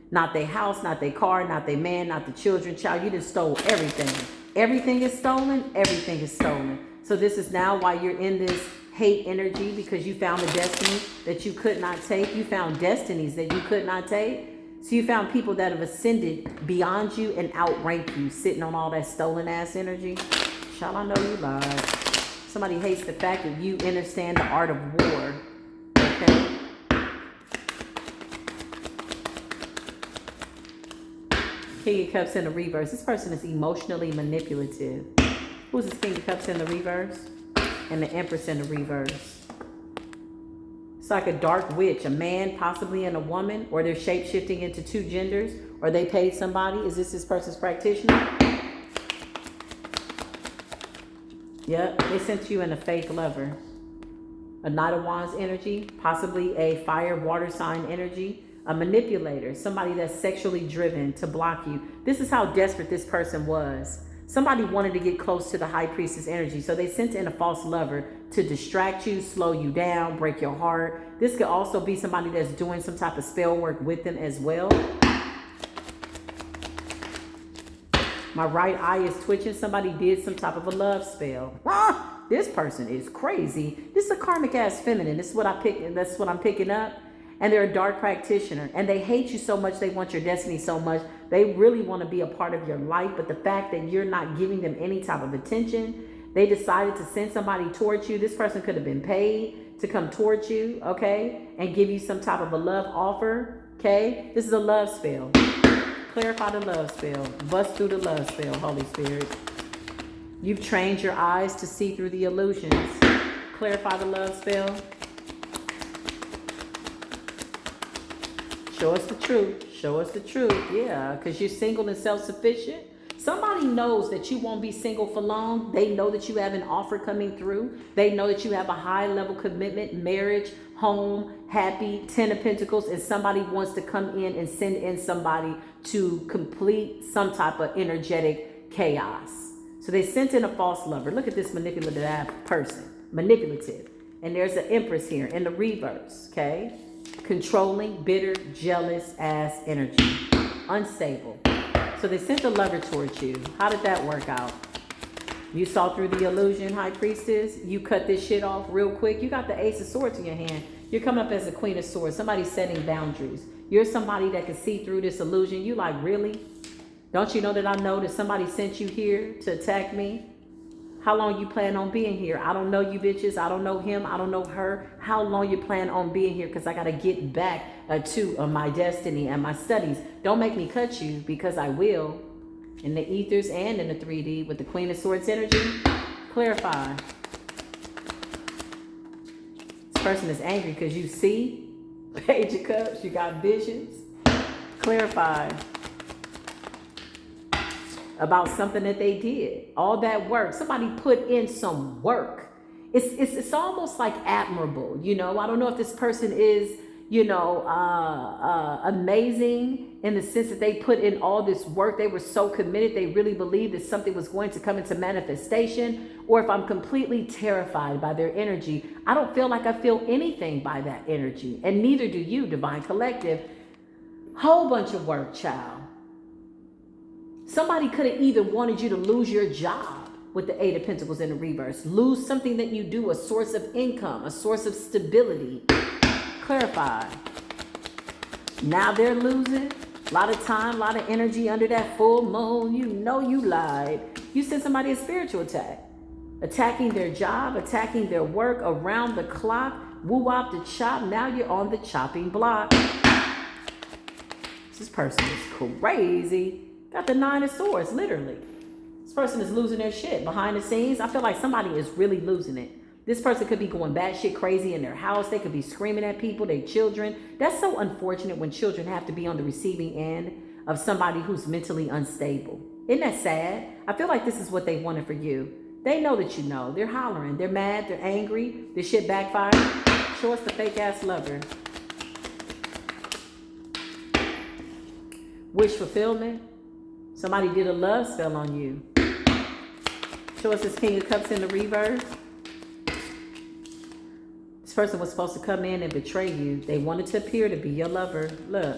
Not their house, not their car, not their man, not the children, child. You just stole everything. Everything is stolen. Everything is stolen. So this is now why you're in this hate energy, because you found a destiny that you could not take. You found destinies that you could not take. So you found people that have ascended beyond you and outrank you, sitting on all that stolen ass energy. Shall I know you lied? Somebody hates the fact that you understand the art of war. Okay? King of Cups in the reverse. This person is emotionally manipulative. Who's this King of Cups in the reverse? And the Empress in the reverse. It's like a dark witch, a man possibly and a woman, or they're shape-shifting into 2 genders, or they paid somebody. Is this person's practitioner? Yep, they sent you in a fake lover. A Knight of Wands energy, possibly a fire, water sign energy. A manipulator, somebody that's sexually driven to block you. This is how desperate this person was. Somebody wanted to get close to the High Priestess energy, so they sent in a false lover to distract you, slow you down, break your heart. This could also be somebody that's doing some type of spell work with them as well. My right eye is twitching. Somebody did some type of a love spell. This person is crazy. This is a karmic ass feminine. This is what that's what I'm picking up. And they're a dark practitioner, and they hate you so much. They want your destiny so much. They really want to be a part of your life, but the fact that you're not giving them any type of attention, they decided to send somebody towards you. This person could have been paid to come towards you, okay, and give you some type of a love offer, okay? This is a love spell. Clarify the love spell. Bust through the love spell, Holy Spirit. You've trained your eyes to see through the illusions. Clarify the love spell. Show us the truth. Show us the truth. Yeah, because you're single and self-sufficient. Somebody knows that you won't be single for long. They know that you have an offer coming through. They know that you have a high-level commitment, marriage, home, happy, 10 of Pentacles, and somebody wants to come in and send in somebody to complete some type of energetic chaos. So they sent in a false lover. Look at this manipulative person. Manipulative. And there's an Empress here in the reverse, okay? Controlling, bitter, jealous ass energy. Unstable. So they sent a lover towards you. How did that work out? You saw through the illusion, High Priestess. You cut this shit off real quick. You got the Ace of Swords in your hand. You're coming up as the Queen of Swords. Somebody's setting boundaries. You're somebody that can see through this illusion. You like, really? Don't you know that I know that somebody sent you here to attack me? How long you plan on being here? I don't know you bitches. I don't know him. I don't know her. How long you plan on being here? Because I got to get back to my destiny and my studies. Don't make me cut you, because I will. In the ethers and in the 3D with the Queen of Swords energy. Clarify. This person is angry because you see. Page of Cups. You got visions. Clarify. About something that they did. All that work. Somebody put in some work. It's almost like admirable. You know, I don't know if this person is, you know, amazing in the sense that they put in all this work. They were so committed. They really believed that something was going to come into manifestation. Or if I'm completely terrified by their energy, I don't feel like I feel anything by that energy. And neither do you, Divine Collective. Whole bunch of work, child. Somebody could have either wanted you to lose your job with the Eight of Pentacles in the reverse. Lose something that you do, a source of income, a source of stability. Clarify. Now they're losing. A lot of time, a lot of energy under that full moon. You know you lied. You sent somebody a spiritual attack. Attacking their job, attacking their work around the clock. Woo-wop the chop. Now you're on the chopping block. This person is crazy. Got the 9 of Swords, literally. This person is losing their shit behind the scenes. I feel like somebody is really losing it. This person could be going batshit crazy in their house. They could be screaming at people, their children. That's so unfortunate when children have to be on the receiving end of somebody who's mentally unstable. Isn't that sad? I feel like this is what they wanted for you. They know that you know. They're hollering. They're mad. They're angry. This shit backfired. Show us the fake ass lover. Wish fulfillment. Somebody did a love spell on you. Show us this King of Cups in the reverse. This person was supposed to come in and betray you. They wanted to appear to be your lover. Look.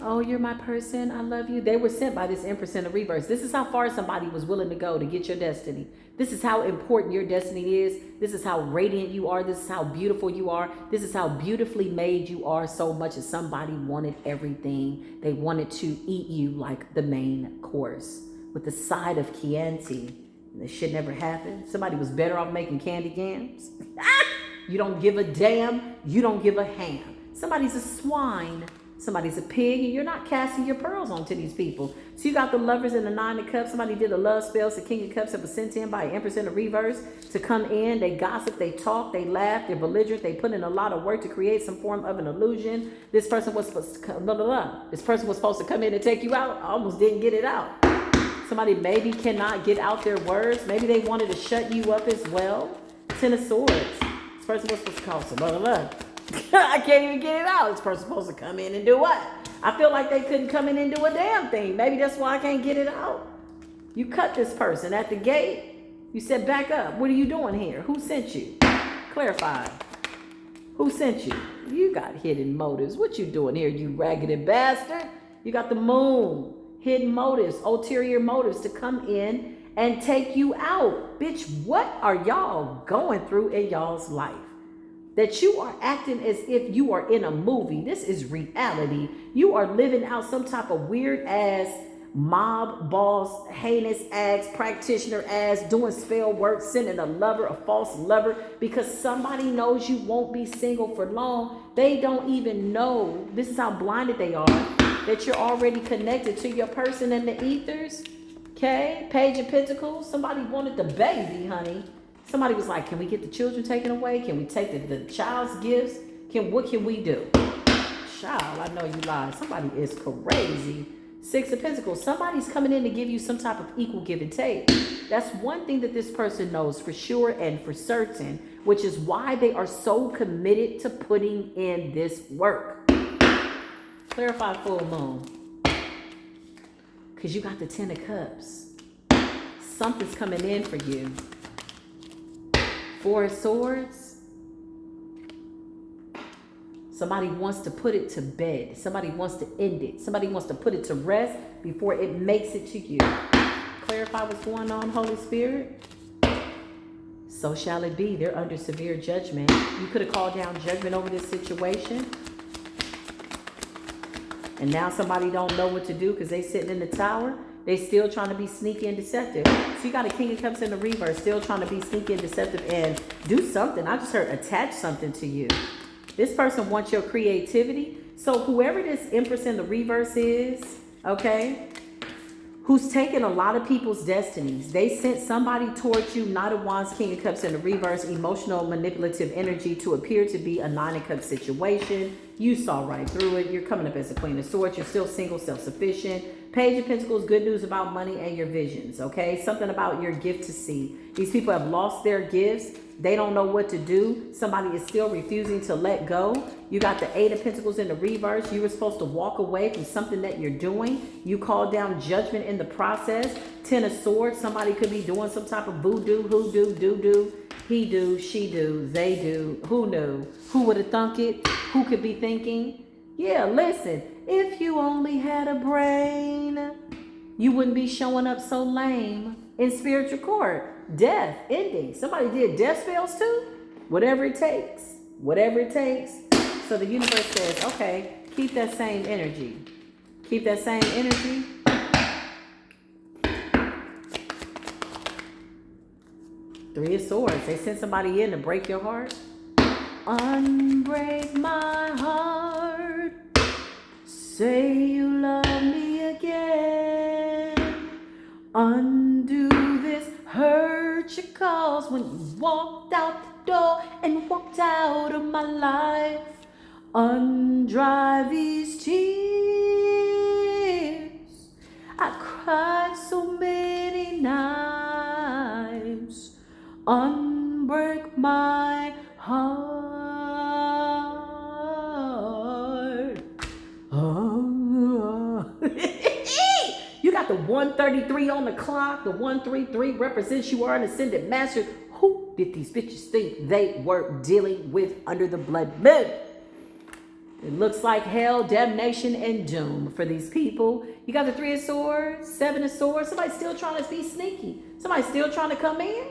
Oh, you're my person. I love you. They were sent by this Empress in the reverse. This is how far somebody was willing to go to get your destiny. This is how important your destiny is. This is how radiant you are. This is how beautiful you are. This is how beautifully made you are, so much as somebody wanted everything. They wanted to eat you like the main course with the side of Chianti. And this shit never happened. Somebody was better off making candy yams. You don't give a damn. You don't give a ham. Somebody's a swine. Somebody's a pig, and you're not casting your pearls onto these people. So you got the Lovers and the 9 of Cups. Somebody did a love spell. It's the King of Cups that was sent in by Empress in the reverse to come in. They gossip, they talk, they laugh, they're belligerent. They put in a lot of work to create some form of an illusion. This person was supposed to come, This person was supposed to come in and take you out. I almost didn't get it out. Somebody maybe cannot get out their words. Maybe they wanted to shut you up as well. 10 of Swords. This person was supposed to call some I can't even get it out. This person's supposed to come in and do what? I feel like they couldn't come in and do a damn thing. Maybe that's why I can't get it out. You cut this person at the gate. You said, back up. What are you doing here? Who sent you? Clarify. Who sent you? You got hidden motives. What you doing here, you raggedy bastard? You got the Moon. Hidden motives, ulterior motives to come in and take you out. Bitch, what are y'all going through in y'all's life? That you are acting as if you are in a movie. This is reality. You are living out some type of weird ass mob boss, heinous acts, practitioner ass, doing spell work, sending a lover, a false lover, because somebody knows you won't be single for long. They don't even know. This is how blinded they are, that you're already connected to your person in the ethers. Okay, Page of Pentacles. Somebody wanted the baby, honey. Somebody was like, can we get the children taken away? Can we take the child's gifts? What can we do? Child, I know you lied. Somebody is crazy. 6 of Pentacles. Somebody's coming in to give you some type of equal give and take. That's one thing that this person knows for sure and for certain, which is why they are so committed to putting in this work. Clarify full moon. Because you got the 10 of Cups. Something's coming in for you. 4 of Swords. Somebody wants to put it to bed. Somebody wants to end it. Somebody wants to put it to rest before it makes it to you. Clarify what's going on, Holy Spirit. So shall it be. They're under severe judgment. You could have called down judgment over this situation. And now somebody don't know what to do because they sitting in the tower. They still trying to be sneaky and deceptive. So you got a King of Cups in the reverse, still trying to be sneaky and deceptive and do something. I just heard attach something to you. This person wants your creativity. So whoever this Empress in the reverse is, okay, who's taken a lot of people's destinies. They sent somebody towards you, Knight of Wands, King of Cups in the reverse, emotional, manipulative energy to appear to be a 9 of Cups situation. You saw right through it. You're coming up as a Queen of Swords. You're still single, self-sufficient. Page of Pentacles, good news about money and your visions, okay? Something about your gift to see. These people have lost their gifts. They don't know what to do. Somebody is still refusing to let go. You got the 8 of Pentacles in the reverse. You were supposed to walk away from something that you're doing. You called down judgment in the process. 10 of Swords. Somebody could be doing some type of voodoo, hoodoo, doo-doo. He do, she do, they do. Who knew? Who would have thunk it? Who could be thinking? Yeah, listen. If you only had a brain, you wouldn't be showing up so lame in spiritual court. Death, ending. Somebody did death spells too? Whatever it takes. Whatever it takes. So the universe says, okay, keep that same energy. Keep that same energy. Three of Swords. They sent somebody in to break your heart. Unbreak my heart. Say you love me again. Undo this hurt you caused when you walked out the door and walked out of my life. Undry these tears. I cried so many nights. Unbreak my heart. You got the 133 on the clock. The 133 represents you are an ascended master. Who did these bitches think they were dealing with under the blood moon? It looks like hell, damnation, and doom for these people. You got the 3 of swords, 7 of swords. Somebody's still trying to be sneaky. Somebody's still trying to come in.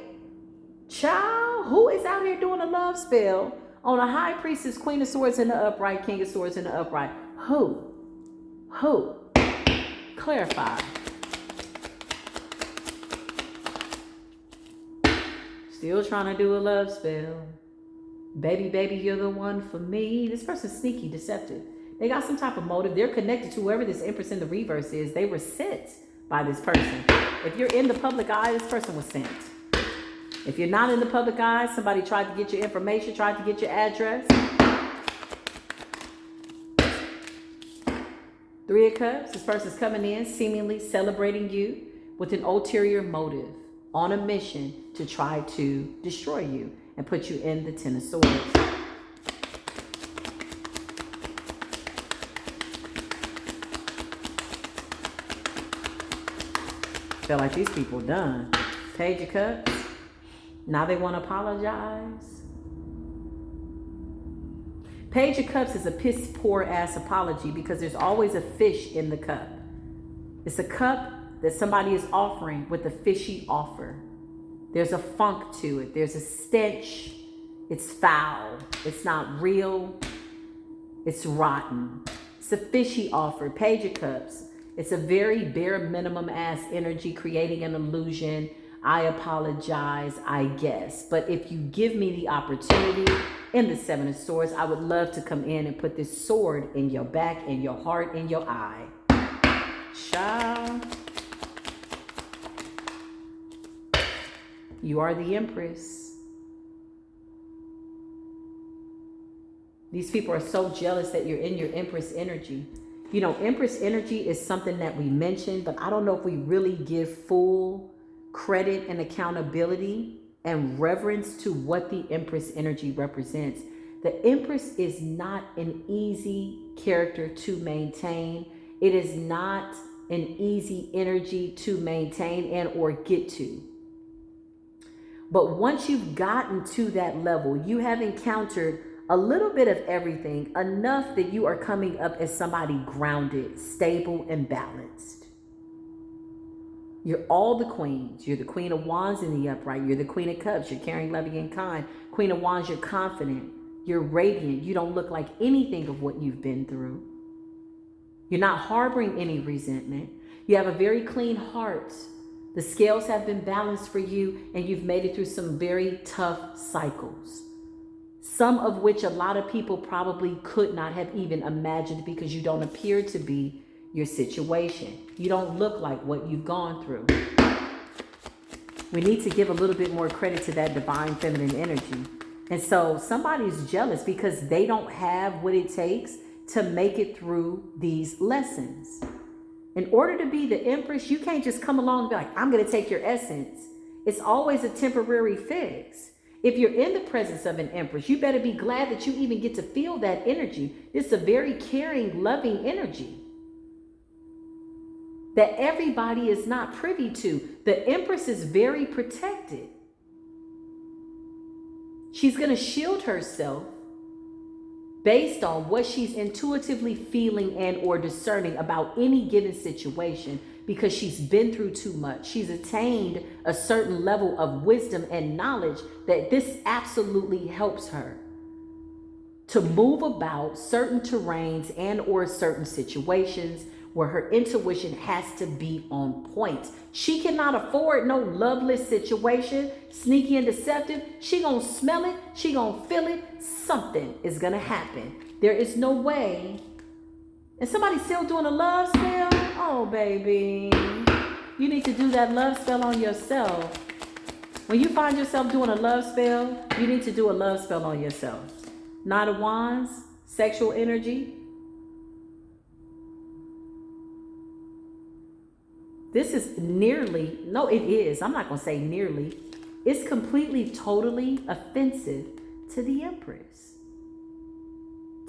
Child, who is out here doing a love spell on a high priestess, queen of swords in the upright, king of swords in the upright? Who? Clarify. Still trying to do a love spell. Baby, you're the one for me. This person's sneaky, deceptive. They got some type of motive. They're connected to whoever this empress in the reverse is. They were sent by this person. If you're in the public eye, this person was sent. If you're not in the public eye, somebody tried to get your information, tried to get your address. 3 of Cups, this person's coming in, seemingly celebrating you with an ulterior motive, on a mission to try to destroy you and put you in the 10 of Swords. Feel like these people done. Page of Cups. Now they want to apologize. Page of Cups is a piss poor ass apology because there's always a fish in the cup. It's a cup that somebody is offering with a fishy offer. There's a funk to it. There's a stench. It's foul. It's not real. It's rotten. It's a fishy offer. Page of Cups. It's a very bare minimum ass energy creating an illusion. I apologize, I guess. But if you give me the opportunity in the 7 of Swords, I would love to come in and put this sword in your back, in your heart, in your eye. Child. You are the Empress. These people are so jealous that you're in your Empress energy. You know, Empress energy is something that we mentioned, but I don't know if we really give full credit and accountability and reverence to what the Empress energy represents. The Empress is not an easy character to maintain. It is not an easy energy to maintain and or get to. But once you've gotten to that level, you have encountered a little bit of everything, enough that you are coming up as somebody grounded, stable, and balanced. You're all the queens. You're the Queen of Wands in the upright. You're the Queen of Cups. You're caring, loving, and kind. Queen of Wands, you're confident. You're radiant. You don't look like anything of what you've been through. You're not harboring any resentment. You have a very clean heart. The scales have been balanced for you, and you've made it through some very tough cycles. Some of which a lot of people probably could not have even imagined because you don't appear to be your situation. You don't look like what you've gone through. We need to give a little bit more credit to that divine feminine energy. And so somebody's jealous because they don't have what it takes to make it through these lessons. In order to be the Empress, you can't just come along and be like, I'm going to take your essence. It's always a temporary fix. If you're in the presence of an Empress, you better be glad that you even get to feel that energy. It's a very caring, loving energy that everybody is not privy to. The Empress is very protected. She's going to shield herself based on what she's intuitively feeling and or discerning about any given situation because she's been through too much. She's attained a certain level of wisdom and knowledge that this absolutely helps her to move about certain terrains and or certain situations where her intuition has to be on point. She cannot afford no loveless situation, sneaky and deceptive. She gonna smell it, she gonna feel it, something is gonna happen. There is no way And somebody's still doing a love spell? Oh, baby. You need to do that love spell on yourself. When you find yourself doing a love spell, you need to do a love spell on yourself. Knight of Wands, sexual energy. This is nearly, no, it is. I'm not going to say nearly. It's completely, totally offensive to the Empress.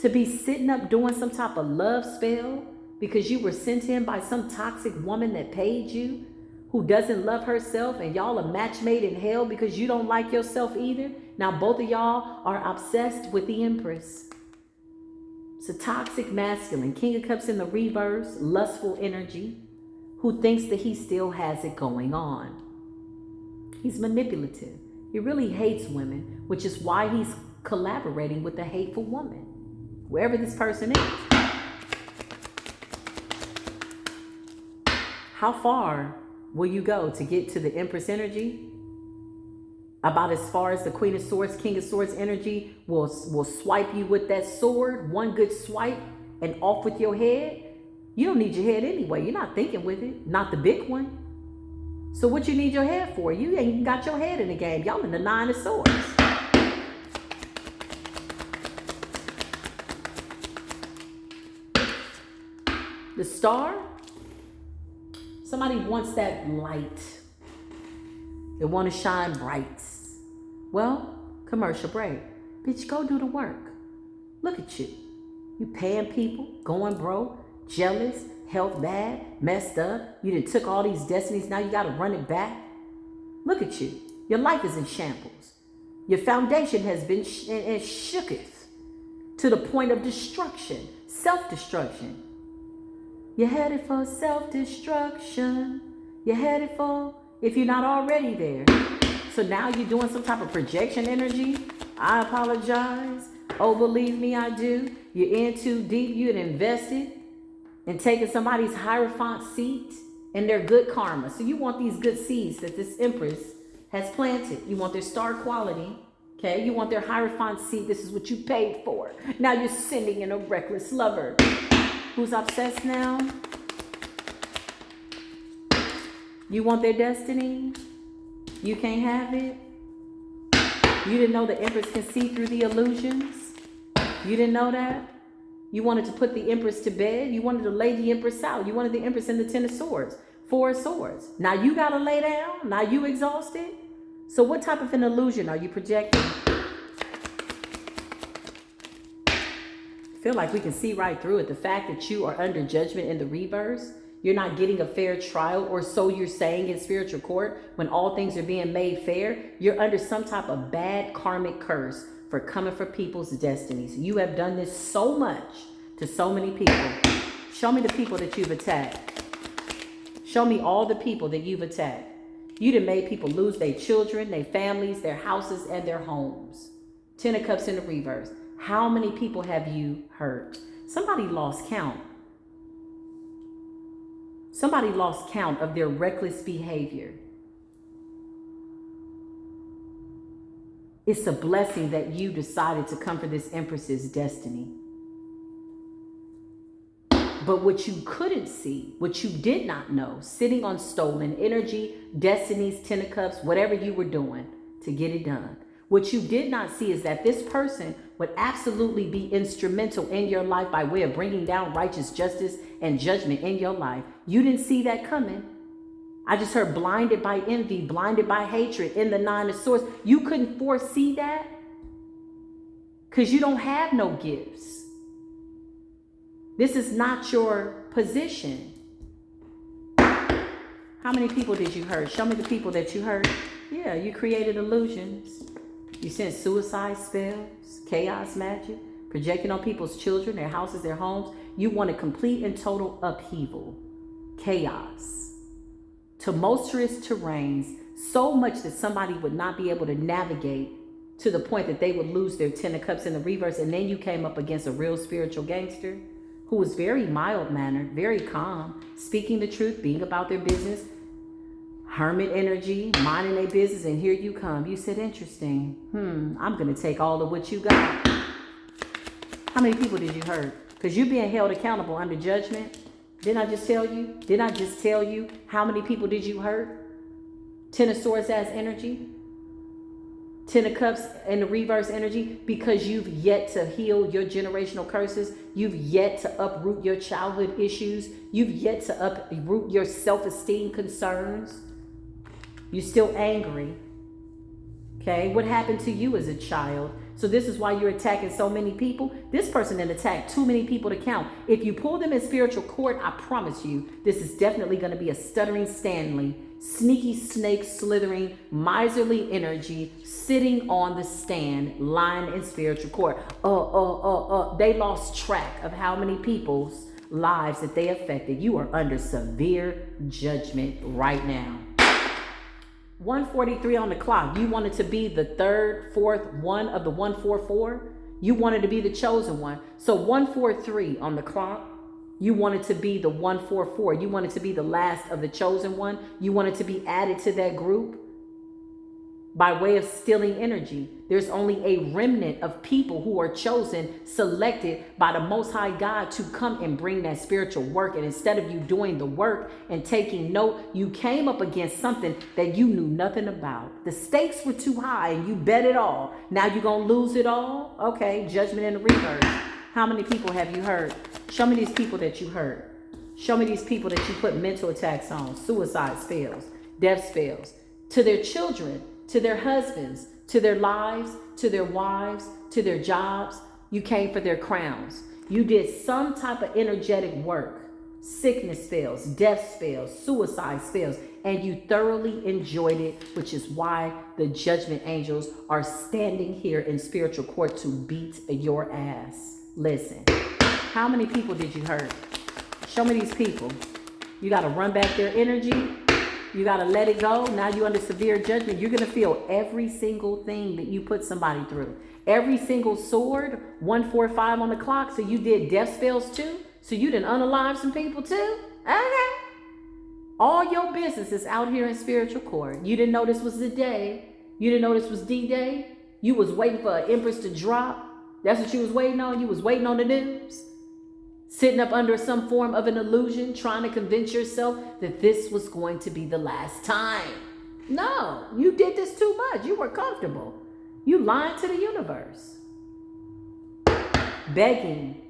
To be sitting up doing some type of love spell because you were sent in by some toxic woman that paid you, who doesn't love herself, and y'all are match made in hell because you don't like yourself either. Now both of y'all are obsessed with the Empress. It's a toxic masculine, King of Cups in the reverse, lustful energy, who thinks that he still has it going on. He's manipulative. He really hates women, which is why he's collaborating with a hateful woman, wherever this person is. How far will you go to get to the Empress energy? About as far as the Queen of Swords, King of Swords energy will swipe you with that sword, one good swipe, and off with your head. You don't need your head anyway. You're not thinking with it. Not the big one. So what you need your head for? You ain't even got your head in the game. Y'all in the Nine of Swords. The Star. Somebody wants that light. They want to shine bright. Well, commercial break. Bitch, go do the work. Look at you. You paying people, going broke, jealous, health bad, messed up. You done took all these destinies. Now you got to run it back. Look at you. Your life is in shambles. Your foundation has been shooketh to the point of destruction, self-destruction. You're headed for self-destruction. You're headed for, if you're not already there. So now you're doing some type of projection energy. I apologize. Oh, believe me, I do. You're in too deep. You had invested in taking somebody's Hierophant seat and their good karma. So you want these good seeds that this Empress has planted. You want their star quality. Okay, you want their Hierophant seat. This is what you paid for. Now you're sending in a reckless lover. Who's obsessed now? You want their destiny? You can't have it? You didn't know the Empress can see through the illusions? You didn't know that? You wanted to put the Empress to bed? You wanted to lay the Empress out? You wanted the Empress in the Ten of Swords, Four of Swords. Now you gotta lay down? Now you exhausted? So what type of an illusion are you projecting? Feel like we can see right through it. The fact that you are under judgment in the reverse, you're not getting a fair trial, or so you're saying in spiritual court, when all things are being made fair. You're under some type of bad karmic curse for coming for people's destinies. You have done this so much to so many people. Show me the people that you've attacked. Show me all the people that you've attacked. You done made people lose their children, their families, their houses, and their homes. Ten of Cups in the reverse. How many people have you hurt? Somebody lost count. Somebody lost count of their reckless behavior. It's a blessing that you decided to come for this Empress's destiny. But what you couldn't see, what you did not know, sitting on stolen energy, destinies, Ten of Cups, whatever you were doing to get it done. What you did not see is that this person would absolutely be instrumental in your life by way of bringing down righteous justice and judgment in your life. You didn't see that coming. I just heard blinded by envy, blinded by hatred in the Nine of Swords. You couldn't foresee that because you don't have no gifts. This is not your position. How many people did you hurt? Show me the people that you hurt. Yeah, you created illusions. You sent suicide spells, chaos magic, projecting on people's children, their houses, their homes. You wanted complete and total upheaval, chaos, tumultuous terrains, so much that somebody would not be able to navigate to the point that they would lose their Ten of Cups in the reverse. And then you came up against a real spiritual gangster who was very mild-mannered, very calm, speaking the truth, being about their business, hermit energy, minding their business, and here you come. You said, interesting. I'm going to take all of what you got. How many people did you hurt? Because you're being held accountable under judgment. Didn't I just tell you? Didn't I just tell you how many people did you hurt? Ten of Swords as energy. Ten of Cups and the reverse energy, because you've yet to heal your generational curses. You've yet to uproot your childhood issues. You've yet to uproot your self-esteem concerns. You're still angry. Okay, what happened to you as a child? So this is why you're attacking so many people. This person had attacked too many people to count. If you pull them in spiritual court, I promise you, this is definitely going to be a stuttering Stanley, sneaky snake slithering, miserly energy sitting on the stand, lying in spiritual court. They lost track of how many people's lives that they affected. You are under severe judgment right now. 1:43 on the clock. You wanted to be the third, fourth one of the 144. You wanted to be the chosen one. So 143 on the clock. You wanted to be the 144. You wanted to be the last of the chosen one. You wanted to be added to that group by way of stealing energy. There's only a remnant of people who are chosen, selected by the Most High God to come and bring that spiritual work. And instead of you doing the work and taking note, you came up against something that you knew nothing about. The stakes were too high and you bet it all. Now you're going to lose it all? Okay, judgment in the reverse. How many people have you hurt? Show me these people that you hurt. Show me these people that you put mental attacks on, suicide spells, death spells, to their children, to their husbands, to their lives, to their wives, to their jobs. You came for their crowns. You did some type of energetic work, sickness spells, death spells, suicide spells, and you thoroughly enjoyed it, which is why the judgment angels are standing here in spiritual court to beat your ass. Listen, how many people did you hurt? Show me these people. You got to run back their energy. You got to let it go. Now you're under severe judgment. You're going to feel every single thing that you put somebody through. Every single sword, 145 on the clock. So you did death spells too? So you didn't unalive some people too? Okay. All your business is out here in spiritual court. You didn't know this was the day. You didn't know this was D-Day. You was waiting for an empress to drop. That's what you was waiting on? You was waiting on the news? Sitting up under some form of an illusion, trying to convince yourself that this was going to be the last time. No, you did this too much. You were comfortable. You lied to the universe. Begging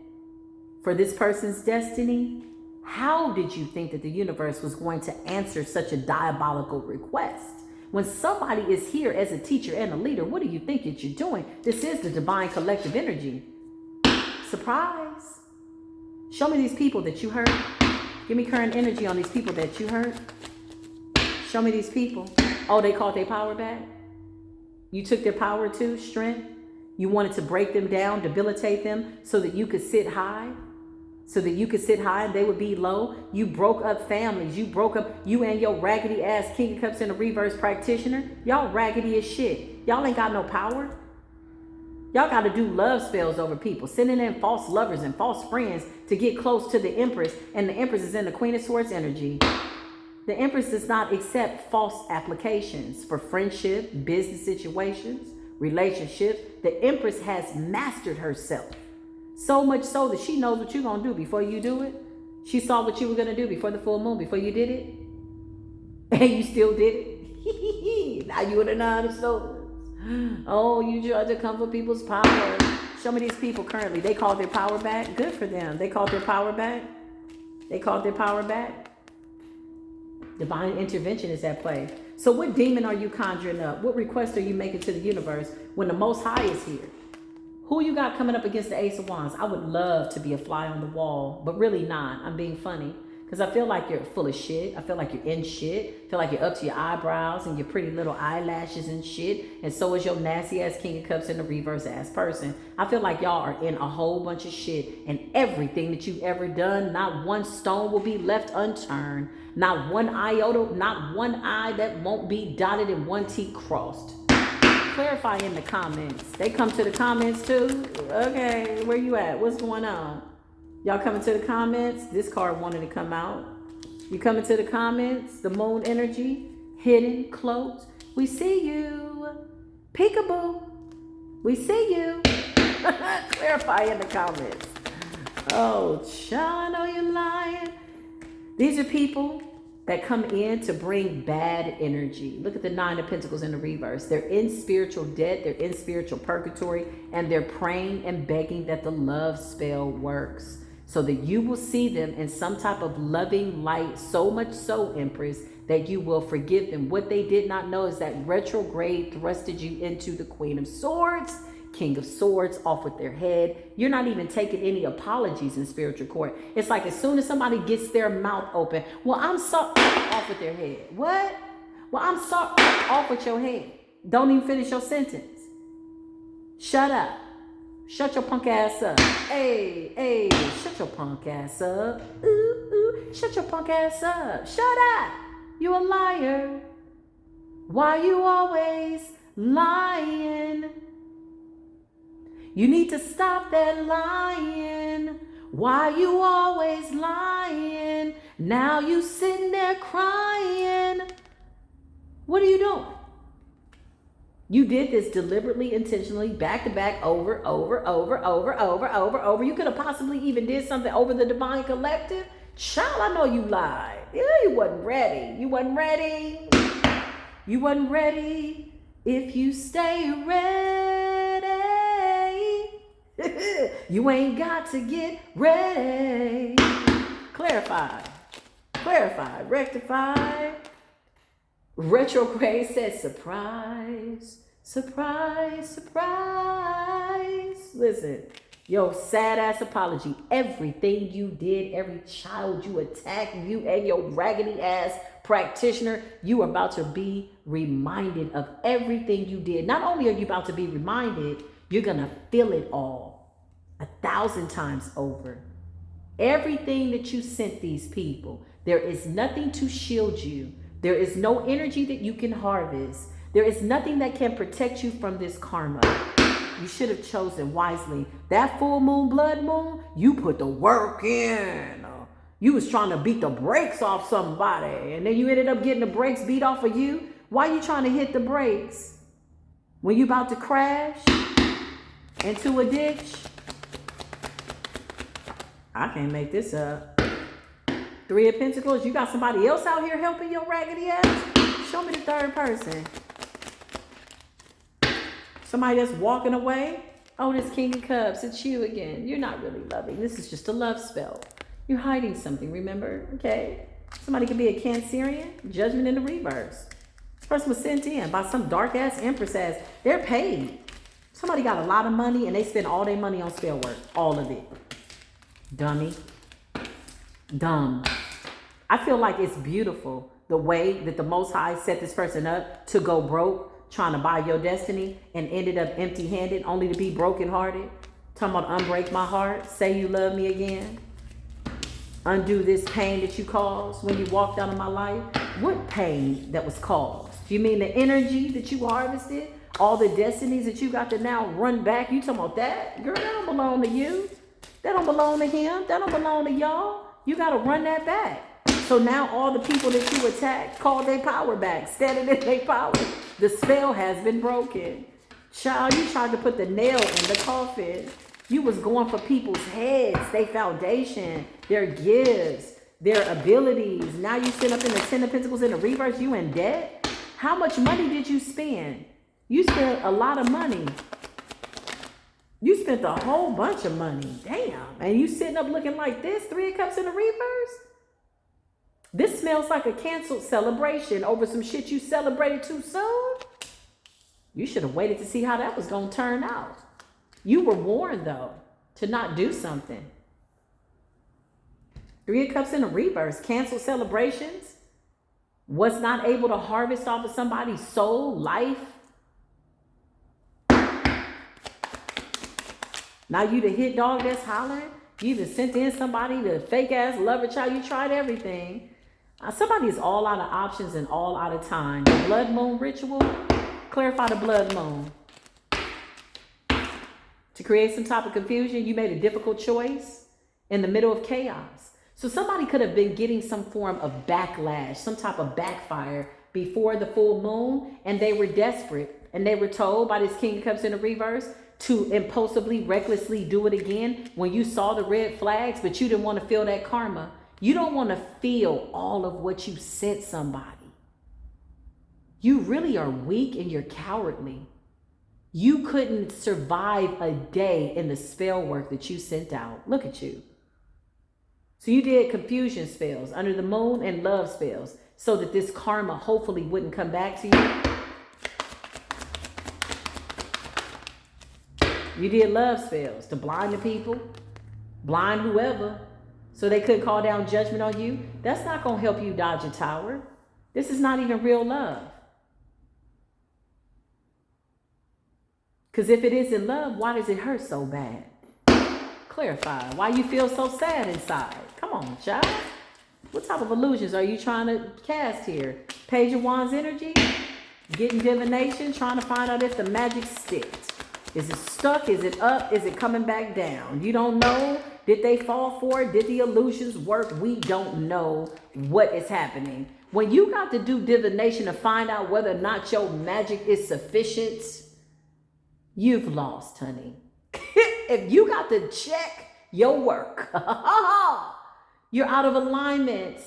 for this person's destiny. How did you think that the universe was going to answer such a diabolical request? When somebody is here as a teacher and a leader, what do you think that you're doing? This is the divine collective energy. Surprise. Show me these people that you hurt. Give me current energy on these people that you hurt. Show me these people. Oh, they called their power back? You took their power too, strength? You wanted to break them down, debilitate them so that you could sit high? So that you could sit high and they would be low? You broke up families. You broke up you and your raggedy ass King of Cups in the reverse practitioner. Y'all raggedy as shit. Y'all ain't got no power. Y'all got to do love spells over people, sending in false lovers and false friends to get close to the Empress. And the Empress is in the Queen of Swords energy. The Empress does not accept false applications for friendship, business situations, relationships. The Empress has mastered herself. So much so that she knows what you're going to do before you do it. She saw what you were going to do before the full moon, before you did it. And you still did it. Now you in the Nine of Swords. Oh, you try to come for people's power. Show me these people currently. They called their power back. Good for them. They called their power back. They called their power back. Divine intervention is at play. So what demon are you conjuring up? What request are you making to the universe when the Most High is here? Who you got coming up against the Ace of Wands? I would love to be a fly on the wall, but really not. I'm being funny. Because I feel like you're full of shit. I feel like you're in shit. I feel like you're up to your eyebrows and your pretty little eyelashes and shit. And so is your nasty ass King of Cups and the reverse ass person. I feel like y'all are in a whole bunch of shit. And everything that you've ever done, not one stone will be left unturned. Not one iota, not one I that won't be dotted and one T crossed. Clarify in the comments. They come to the comments too? Okay, where you at? What's going on? Y'all coming to the comments? This card wanted to come out. You coming to the comments? The moon energy, hidden, cloaked. We see you. Peekaboo. We see you. Clarify in the comments. Oh, child, I know you're lying. These are people that come in to bring bad energy. Look at the Nine of Pentacles in the reverse. They're in spiritual debt. They're in spiritual purgatory. And they're praying and begging that the love spell works, so that you will see them in some type of loving light, so much so, Empress, that you will forgive them. What they did not know is that retrograde thrusted you into the Queen of Swords, King of Swords, off with their head. You're not even taking any apologies in spiritual court. It's like as soon as somebody gets their mouth open, well, I'm sorry, off with their head. What? Well, I'm sorry, off with your head. Don't even finish your sentence. Shut up. Shut your punk ass up. Hey, hey, shut your punk ass up. Ooh, ooh, shut your punk ass up. Shut up. You a liar. Why you always lying? You need to stop that lying. Why you always lying? Now you sitting there crying. What are you doing? You did this deliberately, intentionally, back to back, over. You could have possibly even did something over the divine collective. Child, I know you lied. Yeah, you wasn't ready. You wasn't ready. You wasn't ready. If you stay ready, you ain't got to get ready. Clarify, rectify. Retrograde says surprise, surprise, surprise. Listen, your sad ass apology, everything you did, every child you attacked, you and your raggedy ass practitioner, you are about to be reminded of everything you did. Not only are you about to be reminded, you're gonna feel it all 1,000 times over. Everything that you sent these people, there is nothing to shield you. There is no energy that you can harvest. There is nothing that can protect you from this karma. You should have chosen wisely. That full moon, blood moon, you put the work in. You was trying to beat the brakes off somebody, and then you ended up getting the brakes beat off of you. Why are you trying to hit the brakes? When you about to crash into a ditch? I can't make this up. Three of Pentacles, you got somebody else out here helping your raggedy ass? Show me the third person. Somebody that's walking away? Oh, this King of Cups, it's you again. You're not really loving. This is just a love spell. You're hiding something, remember? Okay. Somebody could be a Cancerian. Judgment in the reverse. This person was sent in by some dark ass empress ass. They're paid. Somebody got a lot of money and they spend all their money on spell work. All of it. Dummy. Dumb. I feel like it's beautiful the way that the Most High set this person up to go broke, trying to buy your destiny, and ended up empty-handed, only to be brokenhearted. Talking about unbreak my heart, say you love me again, undo this pain that you caused when you walked out of my life. What pain that was caused? Do you mean the energy that you harvested? All the destinies that you got to now run back? You talking about that? Girl, that don't belong to you. That don't belong to him. That don't belong to y'all. You got to run that back. So now all the people that you attacked call their power back, standing in their power. The spell has been broken. Child, you tried to put the nail in the coffin. You was going for people's heads, their foundation, their gifts, their abilities. Now you sit up in the Ten of Pentacles in the reverse, you in debt? How much money did you spend? You spent a lot of money. You spent a whole bunch of money. Damn. And you sitting up looking like this, Three of Cups in the reverse? This smells like a canceled celebration over some shit you celebrated too soon. You should have waited to see how that was going to turn out. You were warned, though, to not do something. Three of Cups in the reverse. Canceled celebrations. Was not able to harvest off of somebody's soul, life. Now you the hit dog that's hollering. You even sent in somebody, the fake ass lover child. You tried everything. Somebody is all out of options and all out of time. The blood moon ritual. Clarify the blood moon. To create some type of confusion, you made a difficult choice in the middle of chaos. So somebody could have been getting some form of backlash, some type of backfire before the full moon, and they were desperate. And they were told by this King of Cups in the reverse to impulsively, recklessly do it again when you saw the red flags, but you didn't want to feel that karma. You don't want to feel all of what you sent somebody. You really are weak and you're cowardly. You couldn't survive a day in the spell work that you sent out. Look at you. So you did confusion spells, under the moon, and love spells, so that this karma hopefully wouldn't come back to you. You did love spells to blind the people, blind whoever, so they couldn't call down judgment on you. That's not going to help you dodge a tower. This is not even real love. Because if it isn't love, why does it hurt so bad? Clarify. Why you feel so sad inside? Come on, child. What type of illusions are you trying to cast here? Page of Wands energy? Getting divination? Trying to find out if the magic sticked. Is it stuck? Is it up? Is it coming back down? You don't know. Did they fall for it? Did the illusions work? We don't know what is happening. When you got to do divination to find out whether or not your magic is sufficient, you've lost, honey. If you got to check your work, you're out of alignment.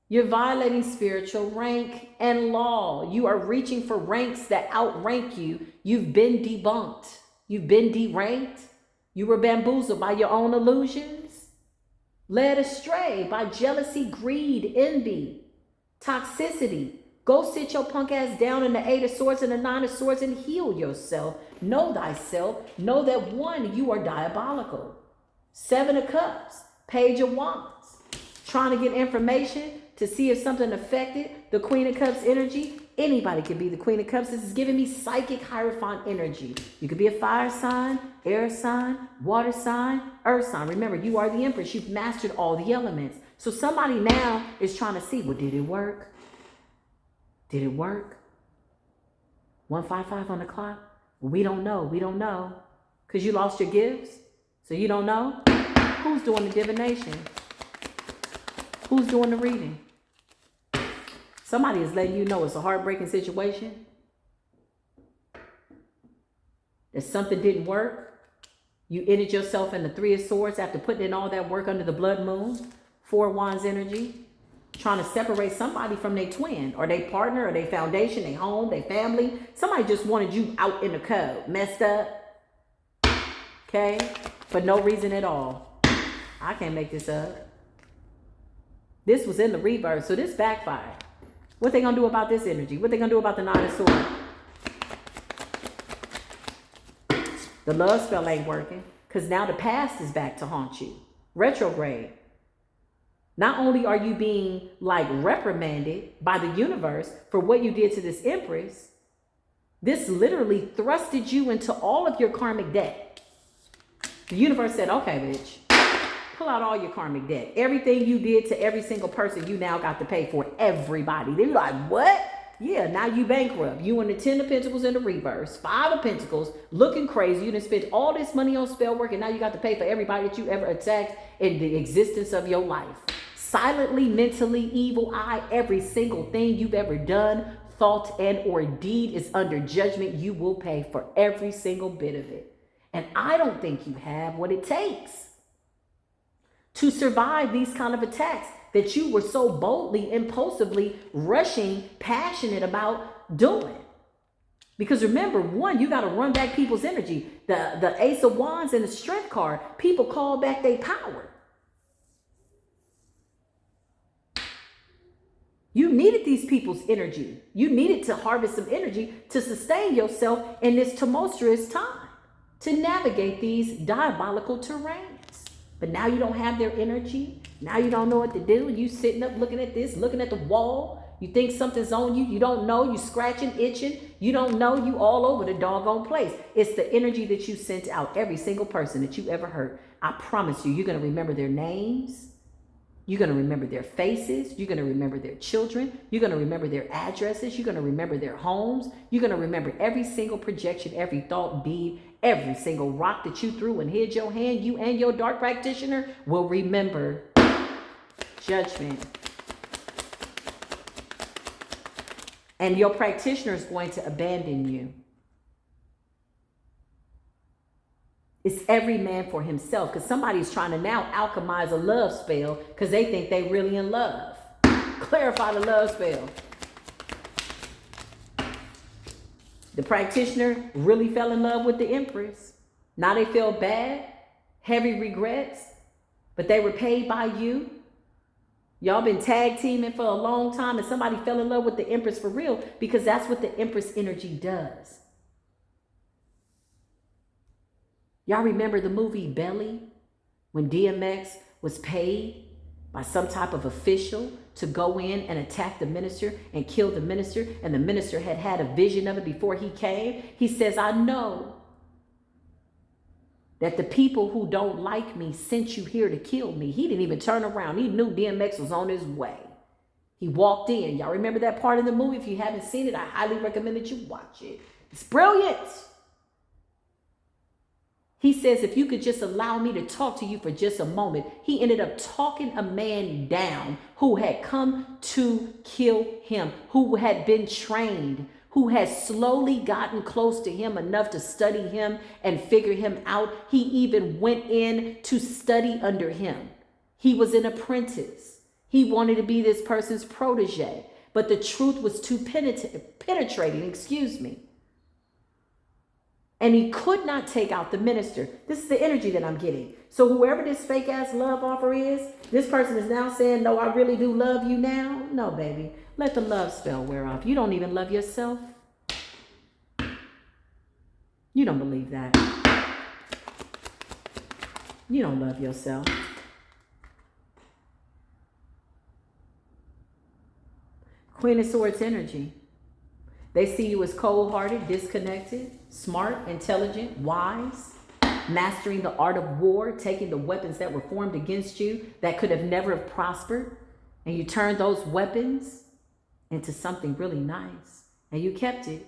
You're violating spiritual rank and law. You are reaching for ranks that outrank you. You've been debunked. You've been deranked. You were bamboozled by your own illusions, led astray by jealousy, greed, envy, toxicity. Go sit your punk ass down in the 8 of Swords and the 9 of Swords and heal yourself. Know thyself. Know that, one, you are diabolical. 7 of Cups, Page of Wands. Trying to get information to see if something affected the Queen of Cups energy. Anybody could be the Queen of Cups. This is giving me psychic Hierophant energy. You could be a fire sign, air sign, water sign, earth sign. Remember, you are the Empress. You've mastered all the elements. So somebody now is trying to see, well, did it work? Did it work? 155 on the clock? We don't know. We don't know. Because you lost your gifts? So you don't know? Who's doing the divination? Who's doing the reading? Somebody is letting you know it's a heartbreaking situation. That something didn't work. You ended yourself in the 3 of Swords after putting in all that work under the blood moon. 4 of Wands energy. Trying to separate somebody from their twin or their partner or their foundation, their home, their family. Somebody just wanted you out in the cold, messed up. Okay? For no reason at all. I can't make this up. This was in the reverse, so this backfired. What they gonna do about this energy? What they gonna do about the 9 of Swords? The love spell ain't working because now the past is back to haunt you. Retrograde. Not only are you being like reprimanded by the universe for what you did to this Empress, this literally thrusted you into all of your karmic debt. The universe said, okay, bitch, pull out all your karmic debt. Everything you did to every single person, you now got to pay for everybody. They're like, what? Yeah, now you bankrupt. You in the 10 of Pentacles in the reverse, 5 of Pentacles, looking crazy. You done spent all this money on spell work and now you got to pay for everybody that you ever attacked in the existence of your life. Silently, mentally, evil eye, every single thing you've ever done, thought, and or deed is under judgment. You will pay for every single bit of it. And I don't think you have what it takes to survive these kind of attacks that you were so boldly, impulsively, rushing, passionate about doing. Because remember, one, you got to run back people's energy. The Ace of Wands and the Strength card, people call back their power. You needed these people's energy. You needed to harvest some energy to sustain yourself in this tumultuous time, to navigate these diabolical terrains. But now you don't have their energy. Now you don't know what to do. You sitting up looking at this, looking at the wall. You think something's on you. You don't know. You scratching, itching. You don't know. You all over the doggone place. It's the energy that you sent out. Every single person that you ever hurt. I promise you, you're going to remember their names. You're going to remember their faces. You're going to remember their children. You're going to remember their addresses. You're going to remember their homes. You're going to remember every single projection, every thought, deed, every single rock that you threw and hid your hand. You and your dark practitioner will remember judgment. And your practitioner is going to abandon you. It's every man for himself, because somebody's trying to now alchemize a love spell because they think they really in love. Clarify the love spell. The practitioner really fell in love with the empress. Now they feel bad, heavy regrets, but they were paid by you. Y'all been tag teaming for a long time and somebody fell in love with the empress for real, because that's what the empress energy does. Y'all remember the movie Belly, when DMX was paid by some type of official to go in and attack the minister and kill the minister, and the minister had had a vision of it before he came? He says, I know that the people who don't like me sent you here to kill me. He didn't even turn around. He knew DMX was on his way. He walked in. Y'all remember that part of the movie? If you haven't seen it, I highly recommend that you watch it. It's brilliant. He says, if you could just allow me to talk to you for just a moment. He ended up talking a man down who had come to kill him, who had been trained, who had slowly gotten close to him enough to study him and figure him out. He even went in to study under him. He was an apprentice. He wanted to be this person's protege, but the truth was too penetrating, And he could not take out the minister. This is the energy that I'm getting. So whoever this fake ass love offer is, this person is now saying, no, I really do love you now. No, baby. Let the love spell wear off. You don't even love yourself. You don't believe that. You don't love yourself. Queen of Swords energy. They see you as cold-hearted, disconnected, smart, intelligent, wise, mastering the art of war, taking the weapons that were formed against you that could have never have prospered, and you turned those weapons into something really nice, and you kept it.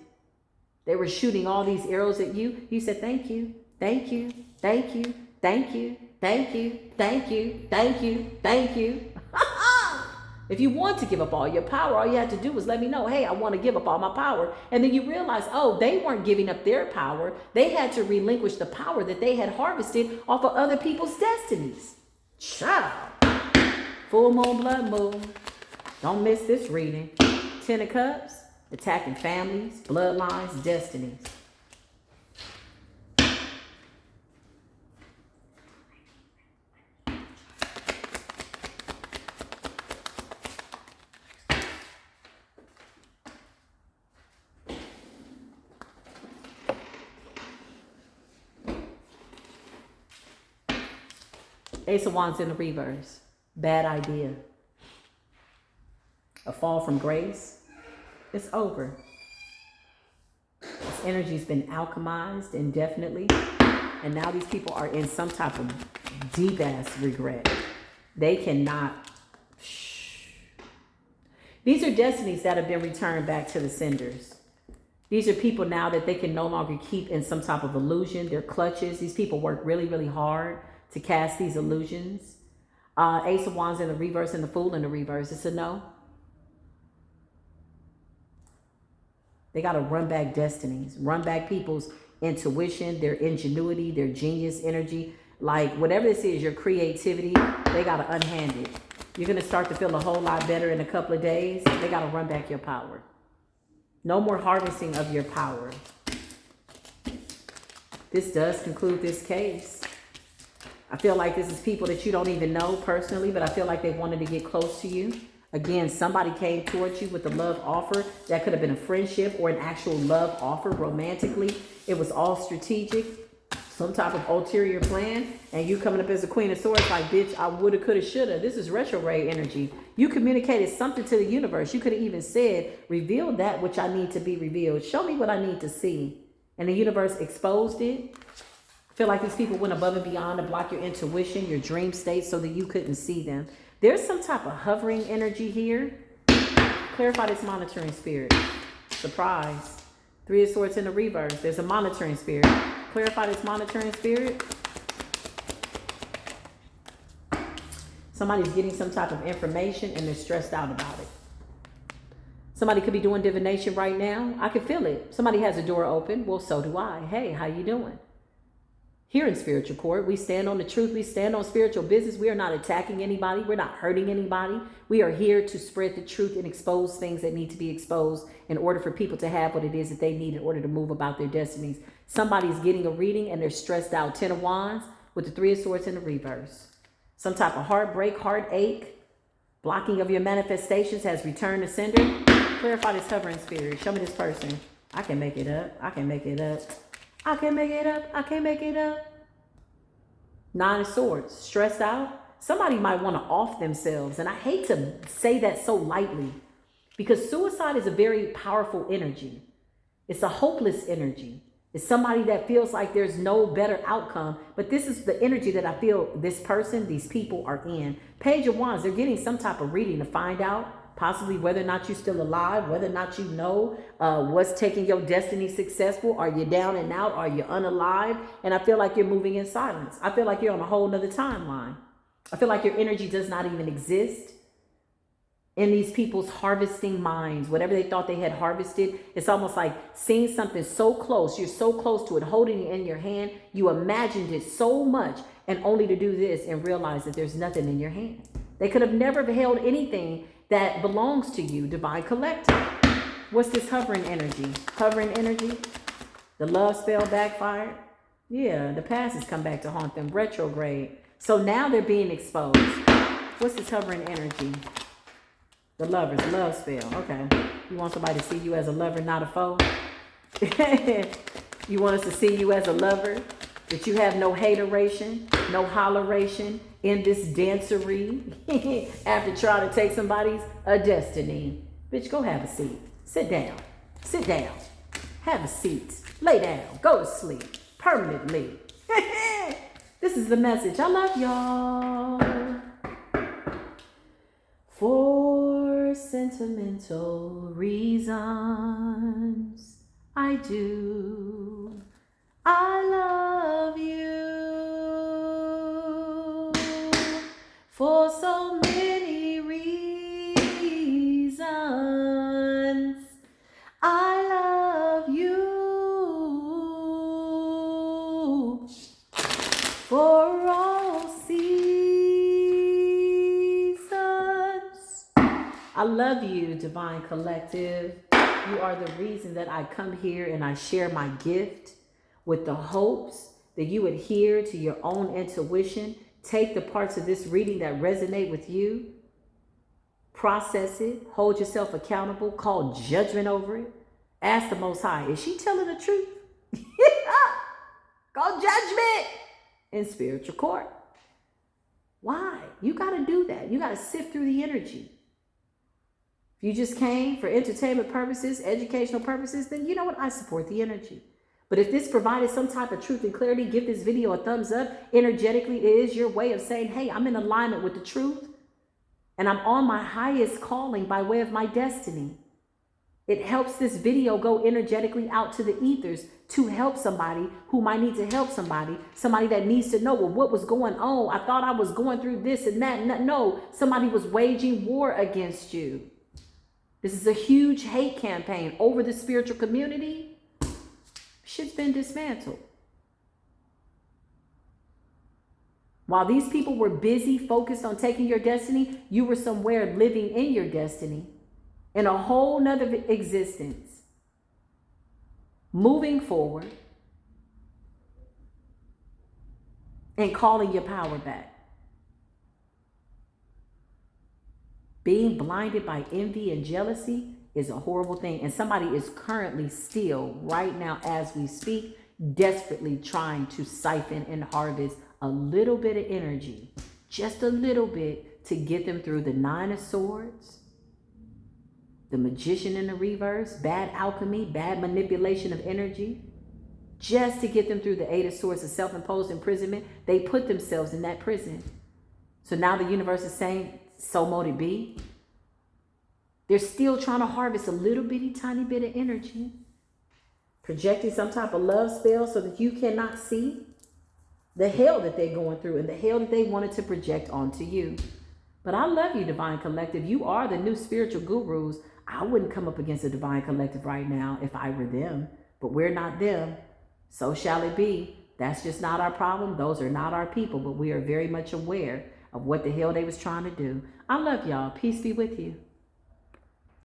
They were shooting all these arrows at you. You said, thank you, thank you, thank you, thank you, thank you, thank you, thank you, thank you. If you want to give up all your power, all you had to do was let me know, hey, I want to give up all my power. And then you realize, oh, they weren't giving up their power. They had to relinquish the power that they had harvested off of other people's destinies. Child. Full moon, blood moon. Don't miss this reading. 10 of Cups, attacking families, bloodlines, destinies. Ace of Wands in the reverse. Bad idea. A fall from grace. It's over. This energy's been alchemized indefinitely. And now these people are in some type of deep ass regret. They cannot. These are destinies that have been returned back to the senders. These are people now that they can no longer keep in some type of illusion. Their clutches. These people work really, really hard to cast these illusions. Ace of Wands in the reverse and the Fool in the reverse. It's a no. They got to run back destinies. Run back people's intuition, their ingenuity, their genius energy. Like whatever this is, your creativity, they got to unhand it. You're going to start to feel a whole lot better in a couple of days. They got to run back your power. No more harvesting of your power. This does conclude this case. I feel like this is people that you don't even know personally, but I feel like they wanted to get close to you. Again, somebody came towards you with a love offer. That could have been a friendship or an actual love offer romantically. It was all strategic, some type of ulterior plan. And you coming up as a Queen of Swords like, bitch, I woulda, coulda, shoulda. This is retrograde energy. You communicated something to the universe. You could have even said, reveal that which I need to be revealed. Show me what I need to see. And the universe exposed it. Feel like these people went above and beyond to block your intuition, your dream state, so that you couldn't see them. There's some type of hovering energy here. Clarify this monitoring spirit. Surprise. 3 of Swords in the reverse. There's a monitoring spirit. Clarify this monitoring spirit. Somebody's getting some type of information and they're stressed out about it. Somebody could be doing divination right now. I can feel it. Somebody has a door open. Well, so do I. Hey, how you doing? Here in spiritual court, we stand on the truth. We stand on spiritual business. We are not attacking anybody. We're not hurting anybody. We are here to spread the truth and expose things that need to be exposed in order for people to have what it is that they need in order to move about their destinies. Somebody's getting a reading and they're stressed out. 10 of Wands with the 3 of Swords in the reverse. Some type of heartbreak, heartache, blocking of your manifestations has returned to sender. Clarify this hovering spirit. Show me this person. I can make it up. I can make it up. I can make it up. I can make it up. 9 of Swords. Stressed out. Somebody might want to off themselves. And I hate to say that so lightly because suicide is a very powerful energy. It's a hopeless energy. It's somebody that feels like there's no better outcome. But this is the energy that I feel this person, these people are in. Page of Wands. They're getting some type of reading to find out possibly whether or not you're still alive, whether or not you know what's taking your destiny successful. Are you down and out? Are you unalive? And I feel like you're moving in silence. I feel like you're on a whole nother timeline. I feel like your energy does not even exist in these people's harvesting minds. Whatever they thought they had harvested, it's almost like seeing something so close. You're so close to it, holding it in your hand. You imagined it so much and only to do this and realize that there's nothing in your hand. They could have never held anything that belongs to you, divine collective. What's this hovering energy? Hovering energy? The love spell backfired? Yeah, the past has come back to haunt them. Retrograde. So now they're being exposed. What's this hovering energy? The lovers, love spell. Okay. You want somebody to see you as a lover, not a foe? You want us to see you as a lover? That you have no hateration, no holleration in this dancery after trying to take somebody's destiny. Bitch, go have a seat. Sit down. Sit down. Have a seat. Lay down. Go to sleep. Permanently. This is the message. I love y'all. For sentimental reasons, I do. I love you for so many reasons. I love you for all seasons. I love you, Divine Collective. You are the reason that I come here and I share my gift with the hopes that you adhere to your own intuition. Take the parts of this reading that resonate with you, process it, hold yourself accountable, call judgment over it. Ask the Most High, is she telling the truth? Call judgment in spiritual court. Why? You got to do that. You got to sift through the energy. If you just came for entertainment purposes, educational purposes, then you know what? I support the energy. But if this provided some type of truth and clarity, give this video a thumbs up. Energetically, it is your way of saying, hey, I'm in alignment with the truth and I'm on my highest calling by way of my destiny. It helps this video go energetically out to the ethers to help somebody who might need to help somebody that needs to know, well, what was going on? I thought I was going through this and that. No, somebody was waging war against you. This is a huge hate campaign over the spiritual community. Shit's been dismantled. While these people were busy, focused on taking your destiny, you were somewhere living in your destiny, in a whole nother existence, moving forward and calling your power back. Being blinded by envy and jealousy is a horrible thing. And somebody is currently still, right now as we speak, desperately trying to siphon and harvest a little bit of energy, just a little bit, to get them through the 9 of Swords, the Magician in the reverse, bad alchemy, bad manipulation of energy, just to get them through the 8 of Swords, of self-imposed imprisonment. They put themselves in that prison. So now the universe is saying, so mote it be. They're still trying to harvest a little bitty tiny bit of energy, projecting some type of love spell so that you cannot see the hell that they're going through and the hell that they wanted to project onto you. But I love you, Divine Collective. You are the new spiritual gurus. I wouldn't come up against a Divine Collective right now if I were them, but we're not them. So shall it be. That's just not our problem. Those are not our people, but we are very much aware of what the hell they was trying to do. I love y'all. Peace be with you.